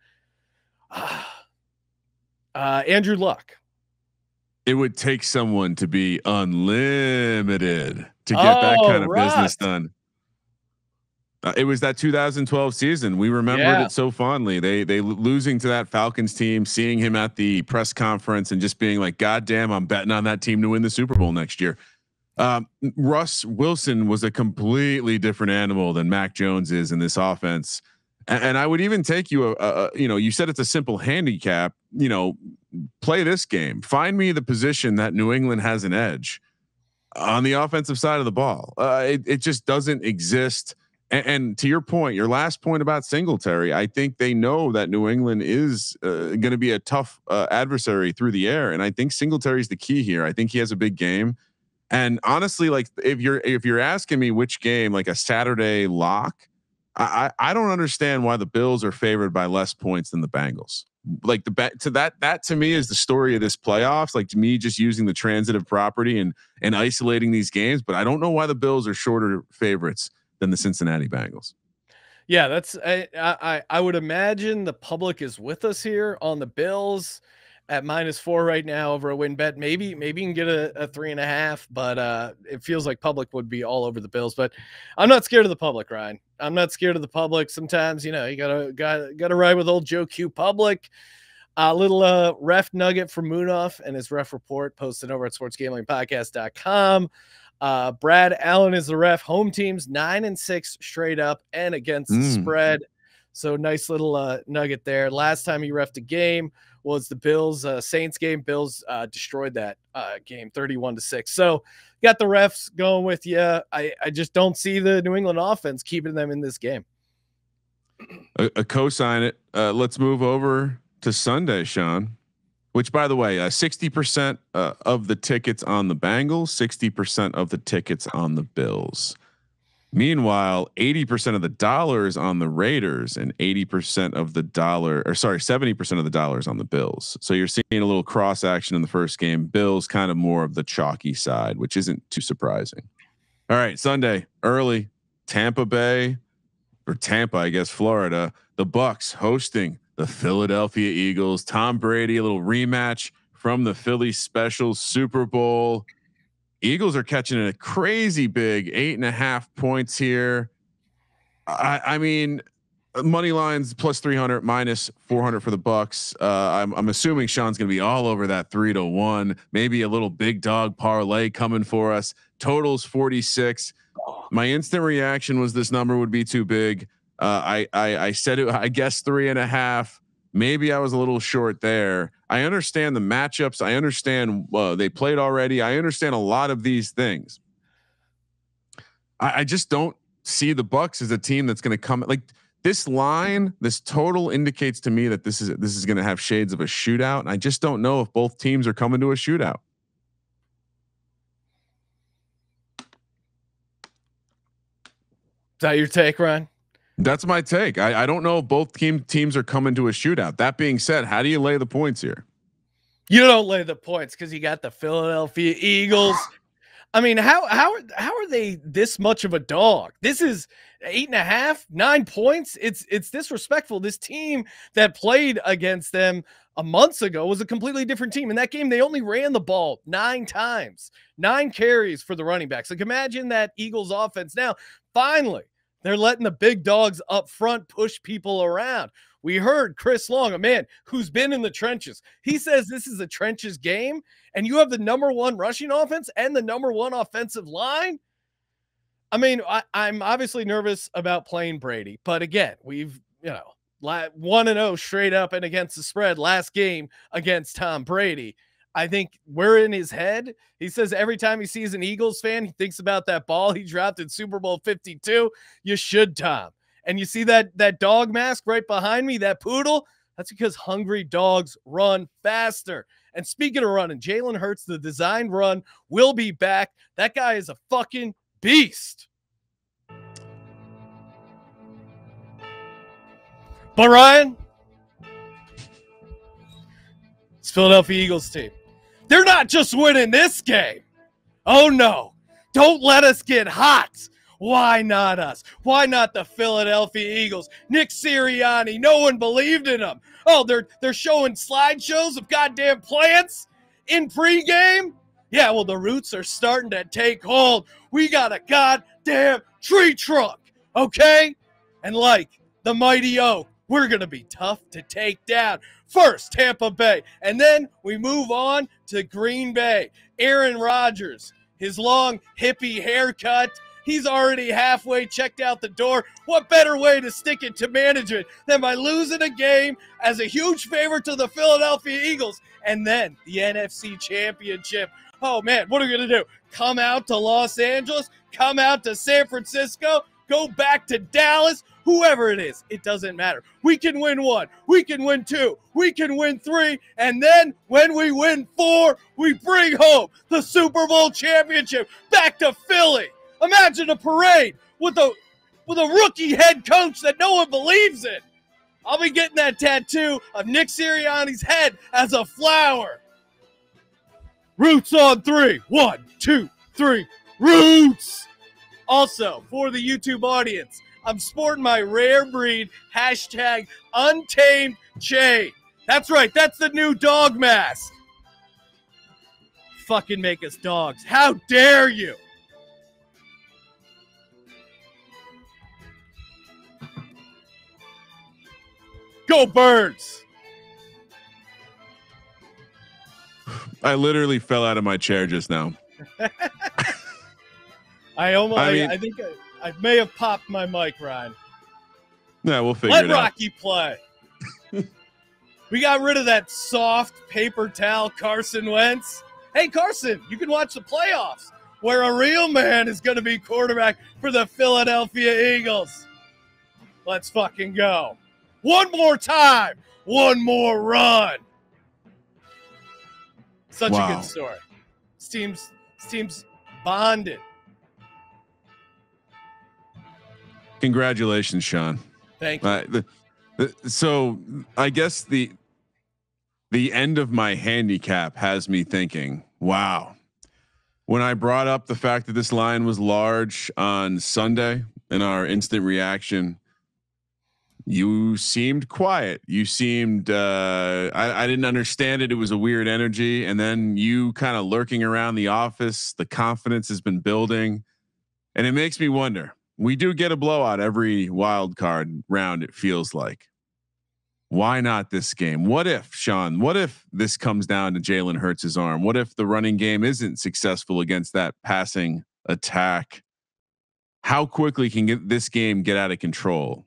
Andrew Luck. It would take someone to be unlimited to get that kind of business done. It was that 2012 season. We remembered it so fondly. They losing to that Falcons team, seeing him at the press conference and just being like, God damn, I'm betting on that team to win the Super Bowl next year. Russ Wilson was a completely different animal than Mac Jones is in this offense. And I would even take you, you said it's a simple handicap, play this game, find me the position that New England has an edge on the offensive side of the ball. It just doesn't exist. And to your point, your last point about Singletary, I think they know that New England is going to be a tough adversary through the air. And I think Singletary is the key here. I think he has a big game. And honestly, like if you're asking me which game, like a Saturday lock, I don't understand why the Bills are favored by less points than the Bengals. Like that to me is the story of this playoffs. Like to me, just using the transitive property and isolating these games, but I don't know why the Bills are shorter favorites than the Cincinnati Bengals. Yeah, that's I would imagine the public is with us here on the Bills at -4 right now over a win bet. Maybe you can get a 3.5, but it feels like public would be all over the Bills. But I'm not scared of the public, Ryan. I'm not scared of the public. Sometimes you gotta ride with old Joe Q public. A little ref nugget from Moonoff and his ref report posted over at sportsgamblingpodcast.com. Brad Allen is the ref. Home teams 9-6 straight up and against the spread. So nice little nugget there. Last time he refed a game was the Bills Saints game. Bills destroyed that game 31-6. So got the refs going with you. I just don't see the New England offense keeping them in this game. A co-sign it. Let's move over to Sunday, Sean. Which, by the way, 60% of the tickets on the Bengals, 60% of the tickets on the Bills. Meanwhile, 80% of the dollars on the Raiders and 70% of the dollars on the Bills. So you're seeing a little cross action in the first game. Bills kind of more of the chalky side, which isn't too surprising. All right, Sunday early, Tampa, I guess, Florida. The Bucs hosting the Philadelphia Eagles. Tom Brady, a little rematch from the Philly special Super Bowl. Eagles are catching a crazy big 8.5 points here. I mean, money lines +300, -400 for the Bucs. I'm assuming Sean's going to be all over that 3-1. Maybe a little big dog parlay coming for us. Totals 46. My instant reaction was this number would be too big. I said it. I guess 3.5. Maybe I was a little short there. I understand the matchups. I understand they played already. I understand a lot of these things. I just don't see the Bucs as a team that's going to come like this line. This total indicates to me that this is going to have shades of a shootout, and I just don't know if both teams are coming to a shootout. Is that your take, Ryan? That's my take. I don't know if both teams are coming to a shootout. That being said, how do you lay the points here? You don't lay the points because you got the Philadelphia Eagles. I mean, how are they this much of a dog? This is 8.5, 9 points. It's disrespectful. This team that played against them a month ago was a completely different team. In that game, they only ran the ball 9 times, 9 carries for the running backs. Like imagine that Eagles offense now. Finally, they're letting the big dogs up front push people around. We heard Chris Long, a man who's been in the trenches. He says this is a trenches game, and you have the number 1 rushing offense and the number 1 offensive line. I mean, I'm obviously nervous about playing Brady, but again, we've 1-0 straight up and against the spread last game against Tom Brady. I think we're in his head. He says every time he sees an Eagles fan, he thinks about that ball he dropped in Super Bowl 52. You should, Tom. And you see that dog mask right behind me, that poodle? That's because hungry dogs run faster. And speaking of running, Jalen Hurts, the designed run, will be back. That guy is a fucking beast. But Ryan, it's Philadelphia Eagles team. They're not just winning this game. Oh no, don't let us get hot. Why not us? Why not the Philadelphia Eagles? Nick Sirianni, no one believed in them. Oh, they're showing slideshows of goddamn plants in pregame. Yeah, well, the roots are starting to take hold. We got a goddamn tree trunk. okay? And like the mighty oak, we're going to be tough to take down. First, Tampa Bay, and then we move on to Green Bay. Aaron Rodgers, his long hippie haircut, he's already halfway checked out the door. What better way to stick it to management than by losing a game as a huge favorite to the Philadelphia Eagles and then the NFC Championship? Oh, man, what are we going to do? Come out to Los Angeles? Come out to San Francisco? Go back to Dallas? Whoever it is, it doesn't matter. We can win 1. We can win 2. We can win 3. And then when we win 4, we bring home the Super Bowl championship back to Philly. Imagine a parade with a rookie head coach that no one believes in. I'll be getting that tattoo of Nick Sirianni's head as a flower. Roots on 3. 1, 2, 3. Roots. Also, for the YouTube audience, I'm sporting my rare breed #untamed chain. That's right. That's the new dog mask. Fucking make us dogs. How dare you? Go Birds. I literally fell out of my chair just now. I think I may have popped my mic, Ryan. Yeah, we'll figure it out. Let Rocky play. We got rid of that soft paper towel Carson Wentz. Hey, Carson, you can watch the playoffs where a real man is going to be quarterback for the Philadelphia Eagles. Let's fucking go. One more time. One more run. Such a good story. This team's bonded. Congratulations, Sean. Thank you. So I guess the end of my handicap has me thinking, wow. When I brought up the fact that this line was large on Sunday in our instant reaction, you seemed quiet. You seemed, I didn't understand it. It was a weird energy. And then you kind of lurking around the office, the confidence has been building, and it makes me wonder, we do get a blowout every wild card round. It feels like, why not this game? What if, Sean, what if this comes down to Jalen Hurts' arm? What if the running game isn't successful against that passing attack? How quickly can this game get out of control?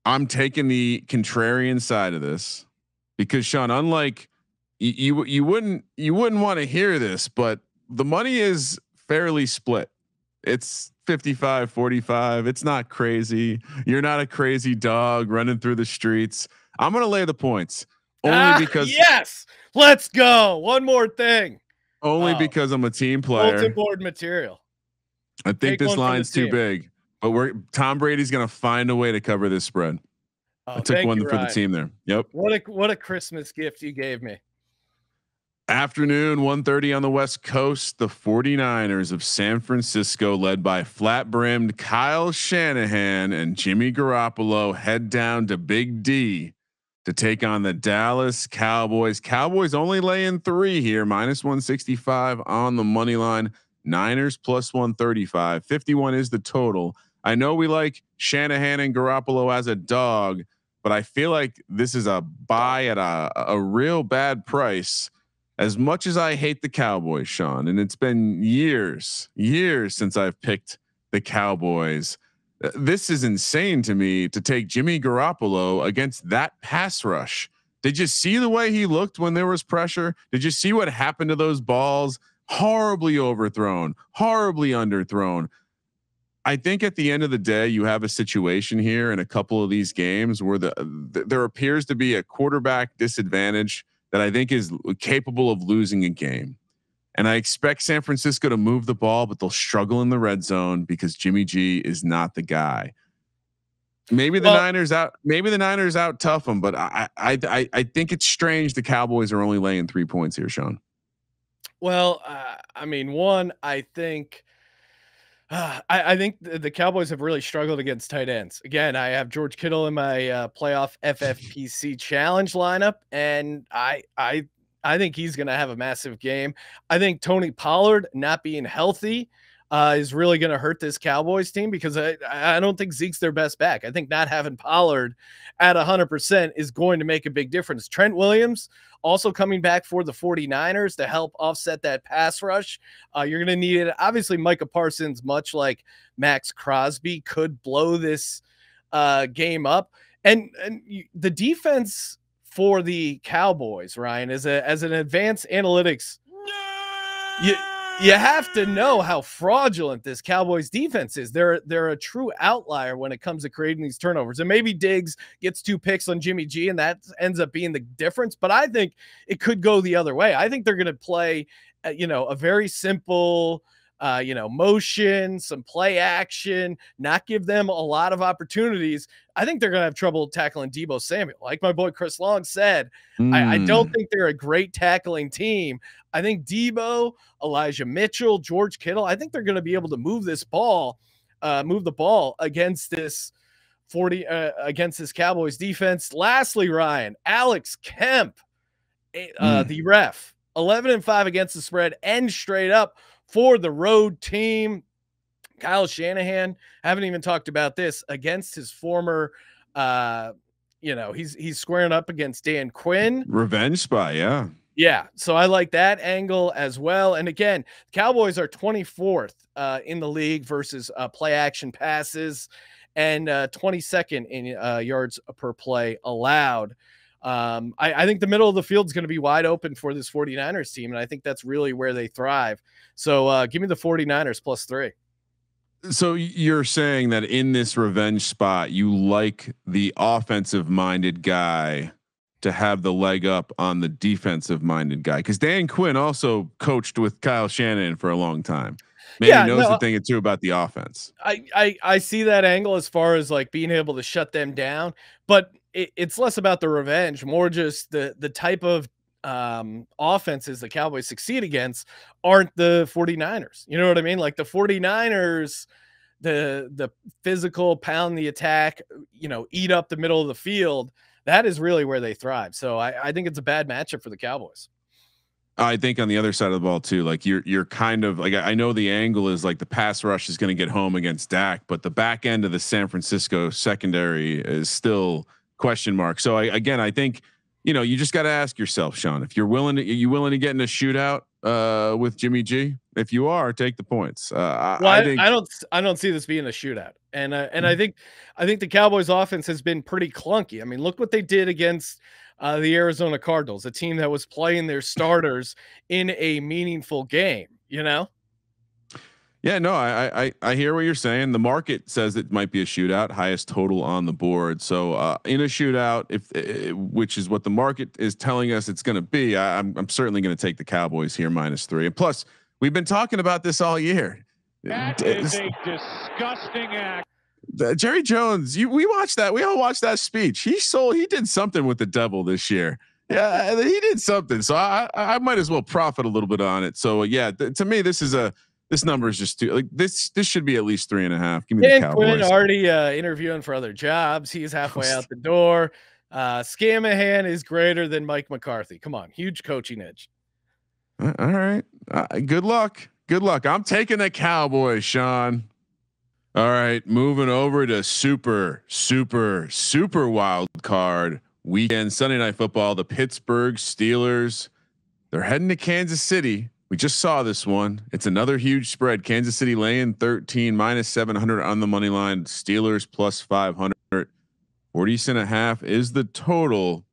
I'm taking the contrarian side of this because, Sean, unlike you wouldn't want to hear this, but the money is fairly split. It's 55-45. It's not crazy. You're not a crazy dog running through the streets. I'm going to lay the points only because yes, let's go. One more thing. Only because I'm a team player. Bulletin board material. I think this line's too big, but Tom Brady's going to find a way to cover this spread. I took one for the team there. Yep. What a Christmas gift you gave me. Afternoon, 1:30 on the West Coast. The 49ers of San Francisco, led by flat-brimmed Kyle Shanahan and Jimmy Garoppolo, head down to Big D to take on the Dallas Cowboys. Cowboys only laying 3 here, -165 on the money line. Niners +135. 51 is the total. I know we like Shanahan and Garoppolo as a dog, but I feel like this is a buy at a real bad price. As much as I hate the Cowboys, Sean, and it's been years since I've picked the Cowboys, this is insane to me to take Jimmy Garoppolo against that pass rush. Did you see the way he looked when there was pressure? Did you see what happened to those balls? Horribly overthrown, horribly underthrown. I think at the end of the day, you have a situation here in a couple of these games where there appears to be a quarterback disadvantage that I think is capable of losing a game. And I expect San Francisco to move the ball, but they'll struggle in the red zone because Jimmy G is not the guy. Maybe the Niners out tough them, but I think it's strange the Cowboys are only laying 3 points here, Sean. Well, I mean, one, I think the Cowboys have really struggled against tight ends. Again, I have George Kittle in my playoff FFPC challenge lineup, and I think he's going to have a massive game. I think Tony Pollard not being healthy is really going to hurt this Cowboys team, because I don't think Zeke's their best back. I think not having Pollard at 100% is going to make a big difference. Trent Williams also coming back for the 49ers to help offset that pass rush. You're going to need it. Obviously, Micah Parsons, much like Max Crosby, could blow this game up. And the defense for the Cowboys, Ryan, as an advanced analytics, you have to know how fraudulent this Cowboys defense is. They're a true outlier when it comes to creating these turnovers. And maybe Diggs gets 2 picks on Jimmy G, and that ends up being the difference. But I think it could go the other way. I think they're going to play, a very simple, motion, some play action, not give them a lot of opportunities. I think they're going to have trouble tackling Deebo Samuel. Like my boy Chris Long said, I don't think they're a great tackling team. I think Deebo, Elijah Mitchell, George Kittle, I think they're going to be able to move the ball against this against this Cowboys defense. Lastly, Ryan, Alex Kemp, the ref, 11-5 against the spread and straight up for the road team. Kyle Shanahan, haven't even talked about this, against his former, he's squaring up against Dan Quinn. Revenge spot, yeah. Yeah, so I like that angle as well. And again, Cowboys are 24th in the league versus play action passes, and 22nd in yards per play allowed. I think the middle of the field is going to be wide open for this 49ers team, and I think that's really where they thrive. So give me the 49ers +3. So you're saying that in this revenge spot, you like the offensive minded guy to have the leg up on the defensive minded guy, because Dan Quinn also coached with Kyle Shanahan for a long time. Maybe knows a thing or two about the offense. I see that angle as far as like being able to shut them down, but it's less about the revenge, more just the type of offenses the Cowboys succeed against aren't the 49ers. You know what I mean? Like the 49ers, the physical, pound the attack, eat up the middle of the field. That is really where they thrive. So I think it's a bad matchup for the Cowboys. I think on the other side of the ball too, like you're kind of like, I know the angle is like the pass rush is going to get home against Dak, but the back end of the San Francisco secondary is still question mark. So I think, you just got to ask yourself, Sean, if you're willing to get in a shootout with Jimmy G. If you are, take the points. I don't see this being a shootout. And I think the Cowboys offense has been pretty clunky. I mean, look what they did against the Arizona Cardinals, a team that was playing their starters in a meaningful game, Yeah, no, I hear what you're saying. The market says it might be a shootout, highest total on the board. So in a shootout, which is what the market is telling us it's going to be, I'm certainly going to take the Cowboys here -3. And plus, we've been talking about this all year. That is a disgusting act. Jerry Jones, we watched that. We all watched that speech. He did something with the devil this year. Yeah, he did something. So I might as well profit a little bit on it. So yeah, to me, this number is just too, like this should be at least 3.5. Give me the Cowboys. Quinn already interviewing for other jobs. He's halfway out the door. Scamahan is greater than Mike McCarthy. Come on, huge coaching edge. All right. Good luck. I'm taking the Cowboys, Sean. All right, moving over to super wild card weekend, Sunday Night Football. The Pittsburgh Steelers, they're heading to Kansas City. We just saw this one. It's another huge spread. Kansas City laying 13, -700 on the money line. Steelers +500. 40.5 is the total.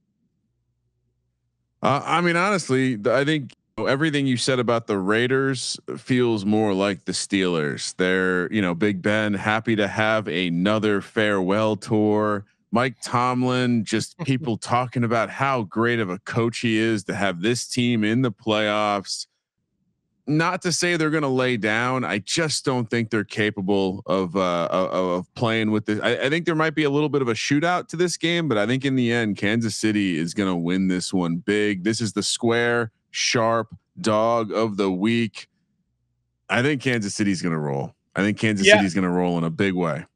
I mean, honestly, I think everything you said about the Raiders feels more like the Steelers. They're, Big Ben happy to have another farewell tour. Mike Tomlin, just people talking about how great of a coach he is to have this team in the playoffs. Not to say they're going to lay down. I just don't think they're capable of playing with this. I think there might be a little bit of a shootout to this game, but I think in the end, Kansas City is going to win this one big. This is the square sharp dog of the week. I think Kansas City's going to roll. I think Kansas City's going to roll in a big way.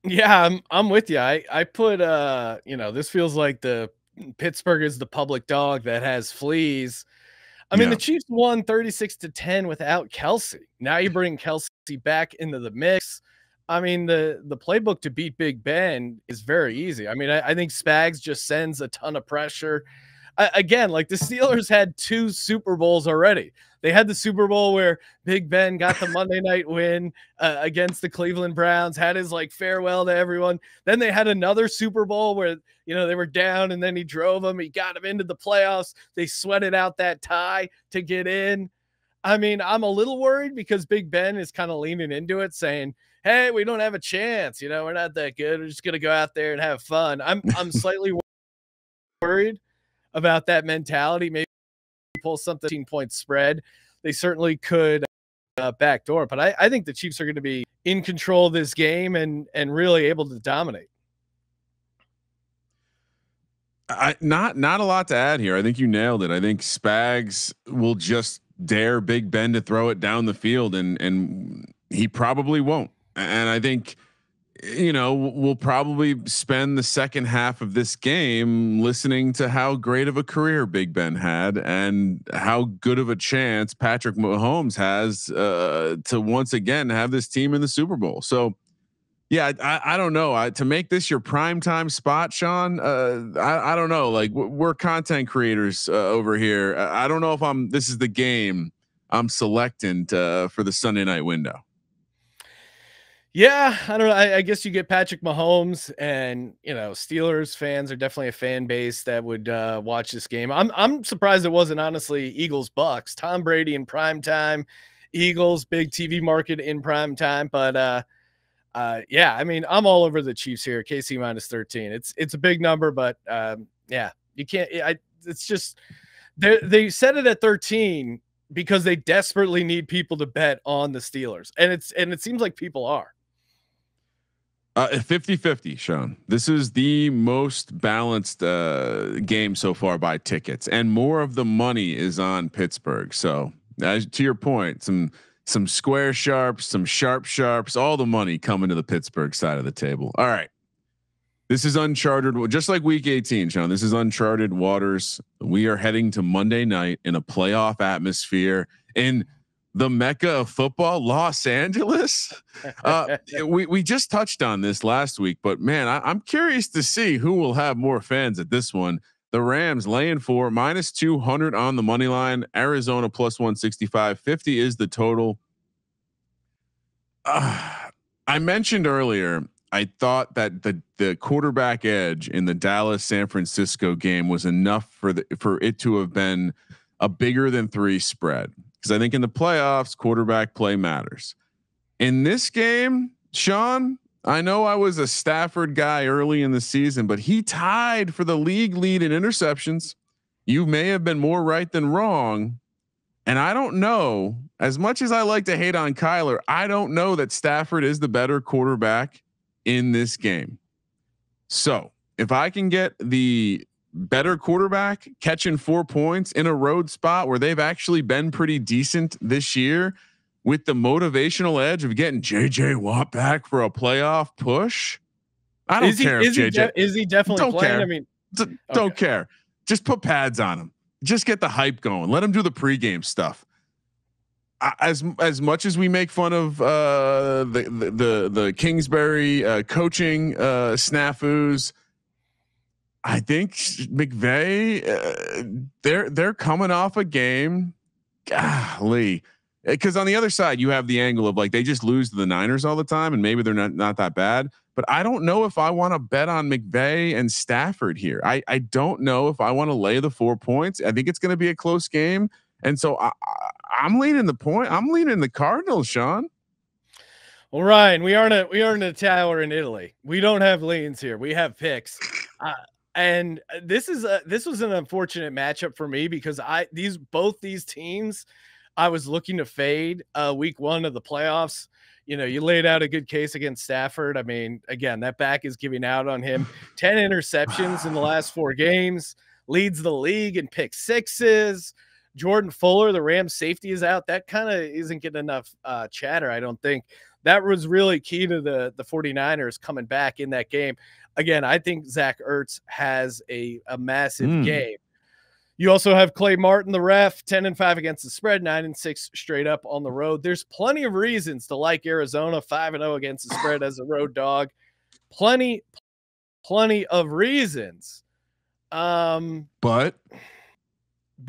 Yeah, I'm with you. I put this feels like the Pittsburgh is the public dog that has fleas. I mean, the Chiefs won 36-10 without Kelsey. Now you bring Kelsey back into the mix. I mean, the playbook to beat Big Ben is very easy. I mean, I think Spags just sends a ton of pressure. Again, like the Steelers had 2 Super Bowls already. They had the Super Bowl where Big Ben got the Monday night win against the Cleveland Browns, had his like farewell to everyone. Then they had another Super Bowl where, you know, they were down and then he drove them. He got them into the playoffs. They sweated out that tie to get in. I mean, I'm a little worried because Big Ben is kind of leaning into it, saying, hey, we don't have a chance. You know, we're not that good. We're just going to go out there and have fun. I'm slightly worried about that mentality. Maybe pull something 13-point spread. They certainly could backdoor, but I think the Chiefs are going to be in control of this game and really able to dominate. Not a lot to add here. I think you nailed it. I think Spags will just dare Big Ben to throw it down the field, and he probably won't. And I think, you know, we'll probably spend the second half of this game listening to how great of a career Big Ben had and how good of a chance Patrick Mahomes has to once again have this team in the Super Bowl. So yeah, I don't know. To make this your primetime spot, Sean, I don't know. Like we're content creators over here. I don't know if this is the game I'm selecting for the Sunday night window. Yeah, I don't know. I guess you get Patrick Mahomes, and you know, Steelers fans are definitely a fan base that would watch this game. I'm surprised it wasn't honestly Eagles Bucks. Tom Brady in prime time, Eagles big TV market in prime time. But yeah, I mean, I'm all over the Chiefs here. KC -13. It's a big number, but yeah, you can't. It's just they set it at 13 because they desperately need people to bet on the Steelers, and it seems like people are. 50-50, Sean. This is the most balanced game so far by tickets, and more of the money is on Pittsburgh. So, as to your point, some square sharps, some sharps, all the money coming to the Pittsburgh side of the table. All right, this is uncharted, just like Week 18, Sean. This is uncharted waters. We are heading to Monday night in a playoff atmosphere in the Mecca of football, Los Angeles. We just touched on this last week, but man, I'm curious to see who will have more fans at this one. The Rams laying -4, -200 on the money line. Arizona +165. 50 is the total. I mentioned earlier, I thought that the quarterback edge in the Dallas San Francisco game was enough for it to have been a bigger than 3 spread. Because I think in the playoffs, quarterback play matters. In this game, Sean, I know I was a Stafford guy early in the season, but he tied for the league lead in interceptions. You may have been more right than wrong. And I don't know, as much as I like to hate on Kyler, I don't know that Stafford is the better quarterback in this game. So if I can get the better quarterback catching 4 points in a road spot where they've actually been pretty decent this year, with the motivational edge of getting JJ Watt back for a playoff push, I don't care if JJ is he definitely don't playing? care. I mean, don't care. Just put pads on him. Just get the hype going. Let him do the pregame stuff. As much as we make fun of the Kingsbury coaching snafus, I think McVay, they're coming off a game. Golly, because on the other side you have the angle of like they just lose to the Niners all the time, and maybe they're not that bad. But I don't know if I want to bet on McVay and Stafford here. I don't know if I want to lay the 4 points. I think it's going to be a close game, and so I'm leaning the point. I'm leaning the Cardinals, Sean. Well, Ryan, we are in a tower in Italy. We don't have leans here. We have picks. And this was an unfortunate matchup for me because both these teams I was looking to fade week 1 of the playoffs. You know, you laid out a good case against Stafford. I mean, again, that back is giving out on him. 10 interceptions in the last 4 games, leads the league in pick sixes. Jordan Fuller, the Rams safety, is out. That kind of isn't getting enough chatter, I don't think. That was really key to the 49ers coming back in that game. Again, I think Zach Ertz has a massive game. You also have Clay Martin, the ref, 10-5 against the spread, 9-6 straight up on the road. There's plenty of reasons to like Arizona, 5-0 against the spread as a road dog. Plenty of reasons. But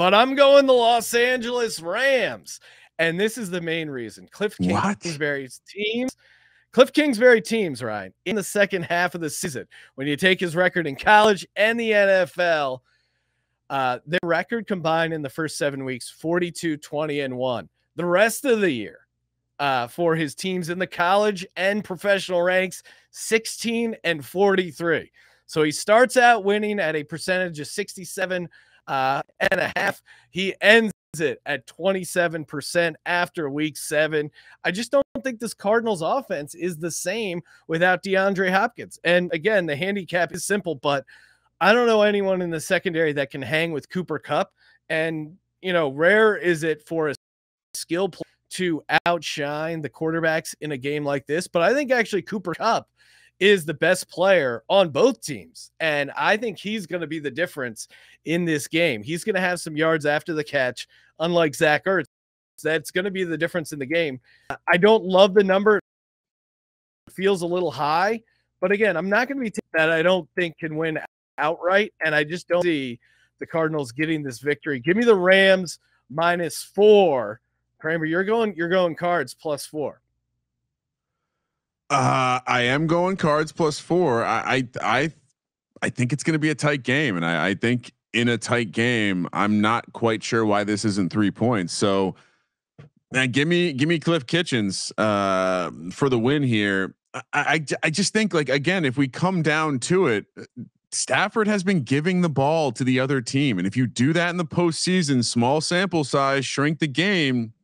I'm going the Los Angeles Rams. And this is the main reason. Cliff Kingsbury's teams, Ryan, in the second half of the season, when you take his record in college and the NFL, their record combined in the first 7 weeks, 42-20-1. The rest of the year for his teams in the college and professional ranks, 16-43. So he starts out winning at a percentage of 67.5. He ends it at 27% after week 7. I just don't think this Cardinals offense is the same without DeAndre Hopkins. And again, the handicap is simple, but I don't know anyone in the secondary that can hang with Cooper Kupp. And, rare is it for a skill player to outshine the quarterbacks in a game like this. But I think actually Cooper Kupp is the best player on both teams. And I think he's going to be the difference in this game. He's going to have some yards after the catch, unlike Zach Ertz. That's going to be the difference in the game. I don't love the number. It feels a little high. But again, I'm not going to be that I don't think can win outright. And I just don't see the Cardinals getting this victory. Give me the Rams -4. Kramer, you're going Cards +4. I am going Cards +4. I think it's going to be a tight game, and I think in a tight game, I'm not quite sure why this isn't 3 points. So, give me Cliff Kitchens for the win here. I just think, like, again, if we come down to it, Stafford has been giving the ball to the other team, and if you do that in the postseason, small sample size, shrink the game,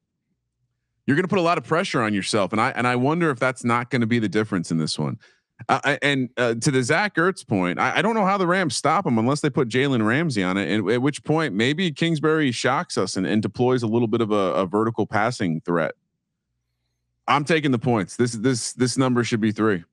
you're going to put a lot of pressure on yourself. And I wonder if that's not going to be the difference in this one. And to the Zach Ertz point, I don't know how the Rams stop him unless they put Jalen Ramsey on it. And at which point maybe Kingsbury shocks us and deploys a little bit of a vertical passing threat. I'm taking the points. This number should be 3.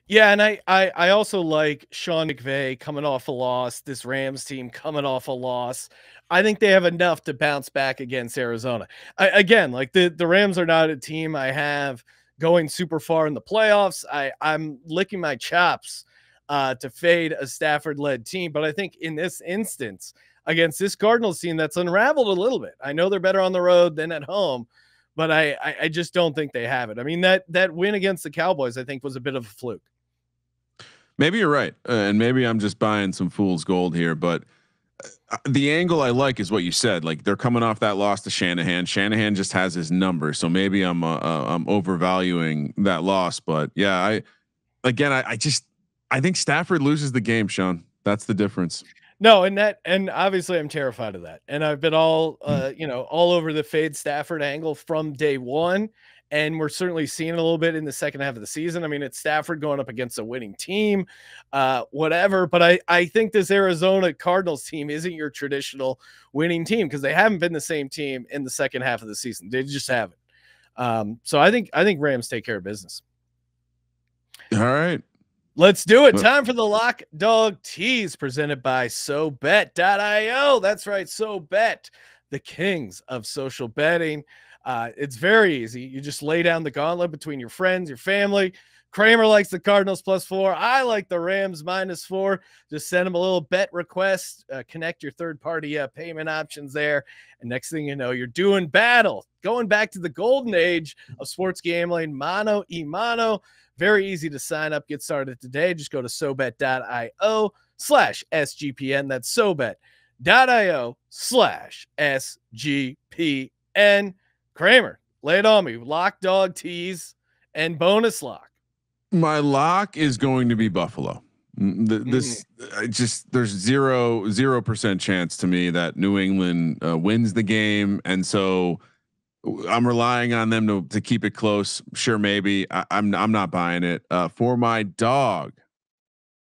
Yeah, and I also like Sean McVay coming off a loss, this Rams team coming off a loss. I think they have enough to bounce back against Arizona. Again, like the Rams are not a team I have going super far in the playoffs. I'm licking my chops to fade a Stafford-led team, but I think in this instance against this Cardinals team that's unraveled a little bit. I know they're better on the road than at home, but I just don't think they have it. I mean, that win against the Cowboys, I think, was a bit of a fluke. Maybe you're right. And maybe I'm just buying some fool's gold here, but the angle I like is what you said. Like, they're coming off that loss to Shanahan. Shanahan just has his number. So maybe I'm overvaluing that loss, but yeah, I think Stafford loses the game, Sean. That's the difference. No, and obviously I'm terrified of that. And I've been all over the fade Stafford angle from day one. And we're certainly seeing a little bit in the second half of the season. I mean, it's Stafford going up against a winning team, whatever. But I think this Arizona Cardinals team isn't your traditional winning team because they haven't been the same team in the second half of the season. They just haven't. So I think Rams take care of business. All right. Let's do it. Time for the Lock Dog Tease presented by SoBet.io. That's right, SoBet, the kings of social betting. It's very easy. You just lay down the gauntlet between your friends, your family. Kramer likes the Cardinals +4. I like the Rams -4. Just send them a little bet request. Connect your third-party payment options there. And next thing you know, you're doing battle. Going back to the golden age of sports gambling, mano y mano. Very easy to sign up. Get started today. Just go to SoBet.io/SGPN. That's SoBet.io/SGPN. Kramer, lay it on me. Lock, dog, tease, and bonus lock. My lock is going to be Buffalo. There's 0% chance to me that New England wins the game, and so I'm relying on them to keep it close. Sure, maybe I'm not buying it. For my dog,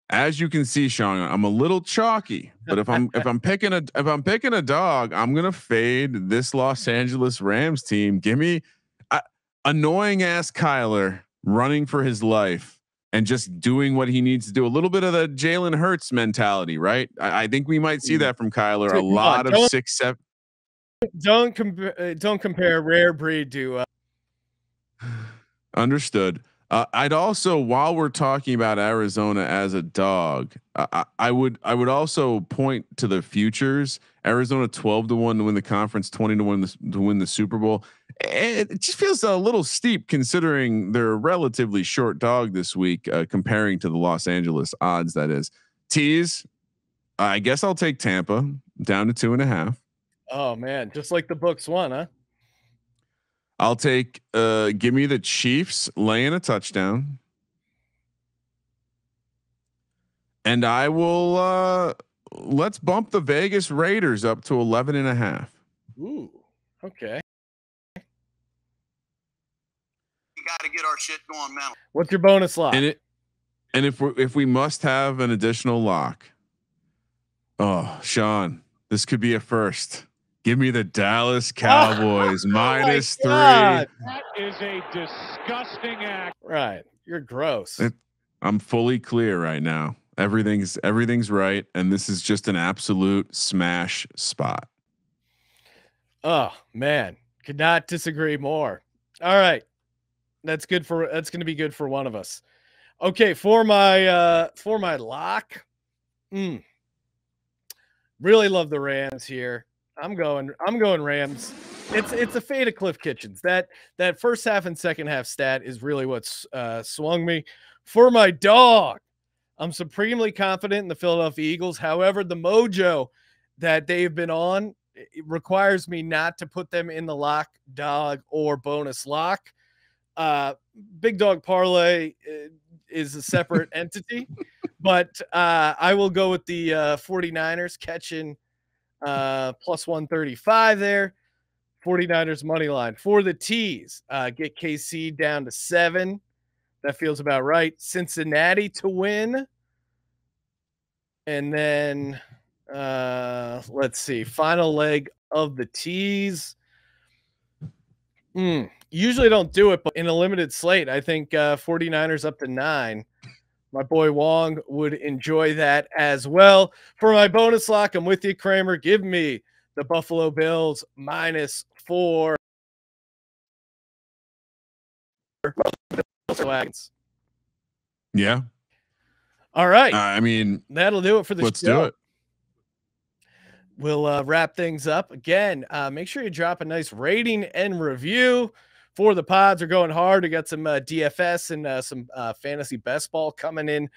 as you can see, Sean, I'm a little chalky. But if I'm picking a dog, I'm gonna fade this Los Angeles Rams team. Give me annoying ass Kyler running for his life and just doing what he needs to do. A little bit of the Jalen Hurts mentality, right? I think we might see that from Kyler. A lot of 6-7. Don't compare rare breed to. Understood. I'd also, while we're talking about Arizona as a dog, I would also point to the futures. Arizona 12-1 to win the conference, 20-1 to win the Super Bowl. It just feels a little steep considering they're a relatively short dog this week, comparing to the Los Angeles odds. That is. Tease, I guess I'll take Tampa down to 2.5. Oh man, just like the books won, huh? I'll take. Give me the Chiefs laying a touchdown, and I will. Let's bump the Vegas Raiders up to 11.5. Ooh, okay. We got to get our shit going, man. What's your bonus lock? And if we must have an additional lock, oh, Sean, this could be a first. Give me the Dallas Cowboys -3. That is a disgusting act. Right, you're gross. I'm fully clear right now. Everything's right, and this is just an absolute smash spot. Oh man, could not disagree more. All right, that's going to be good for one of us. Okay, for my lock, really love the Rams here. I'm going Rams. It's a fate of Cliff Kitchens. That first half and second half stat is really what's swung me. For my dog, I'm supremely confident in the Philadelphia Eagles. However, the mojo that they've been on, it requires me not to put them in the lock, dog, or bonus lock. Big dog parlay is a separate entity, but I will go with the 49ers catching plus 135 there. 49ers money line. For the tease, get KC down to 7. That feels about right. Cincinnati to win. And then let's see. Final leg of the tease. Usually don't do it, but in a limited slate, I think 49ers up to 9. My boy Wong would enjoy that as well. For my bonus lock, I'm with you, Kramer. Give me the Buffalo Bills -4. Yeah. All right. I mean, that'll do it for the let's show. do it. We'll wrap things up again. Make sure you drop a nice rating and review for the pods. Are going hard. We got some DFS and some fantasy best ball coming in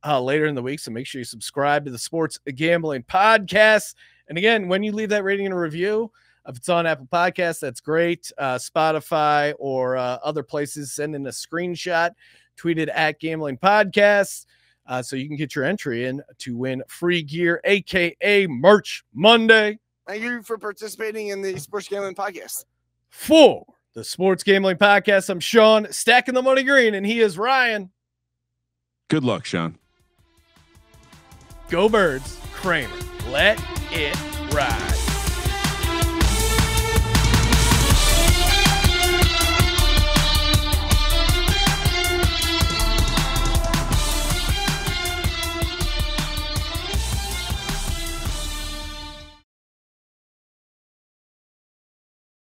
later in the week. So make sure you subscribe to the Sports Gambling Podcast. And again, when you leave that rating and a review, if it's on Apple Podcasts, that's great. Spotify or other places, send in a screenshot, tweet it at Gambling Podcasts. So you can get your entry in to win free gear, aka Merch Monday. Thank you for participating in the Sports Gambling Podcast. For the Sports Gambling Podcast, I'm Sean, stacking the money green, and he is Ryan. Good luck, Sean. Go Birds, Kramer. Let it ride.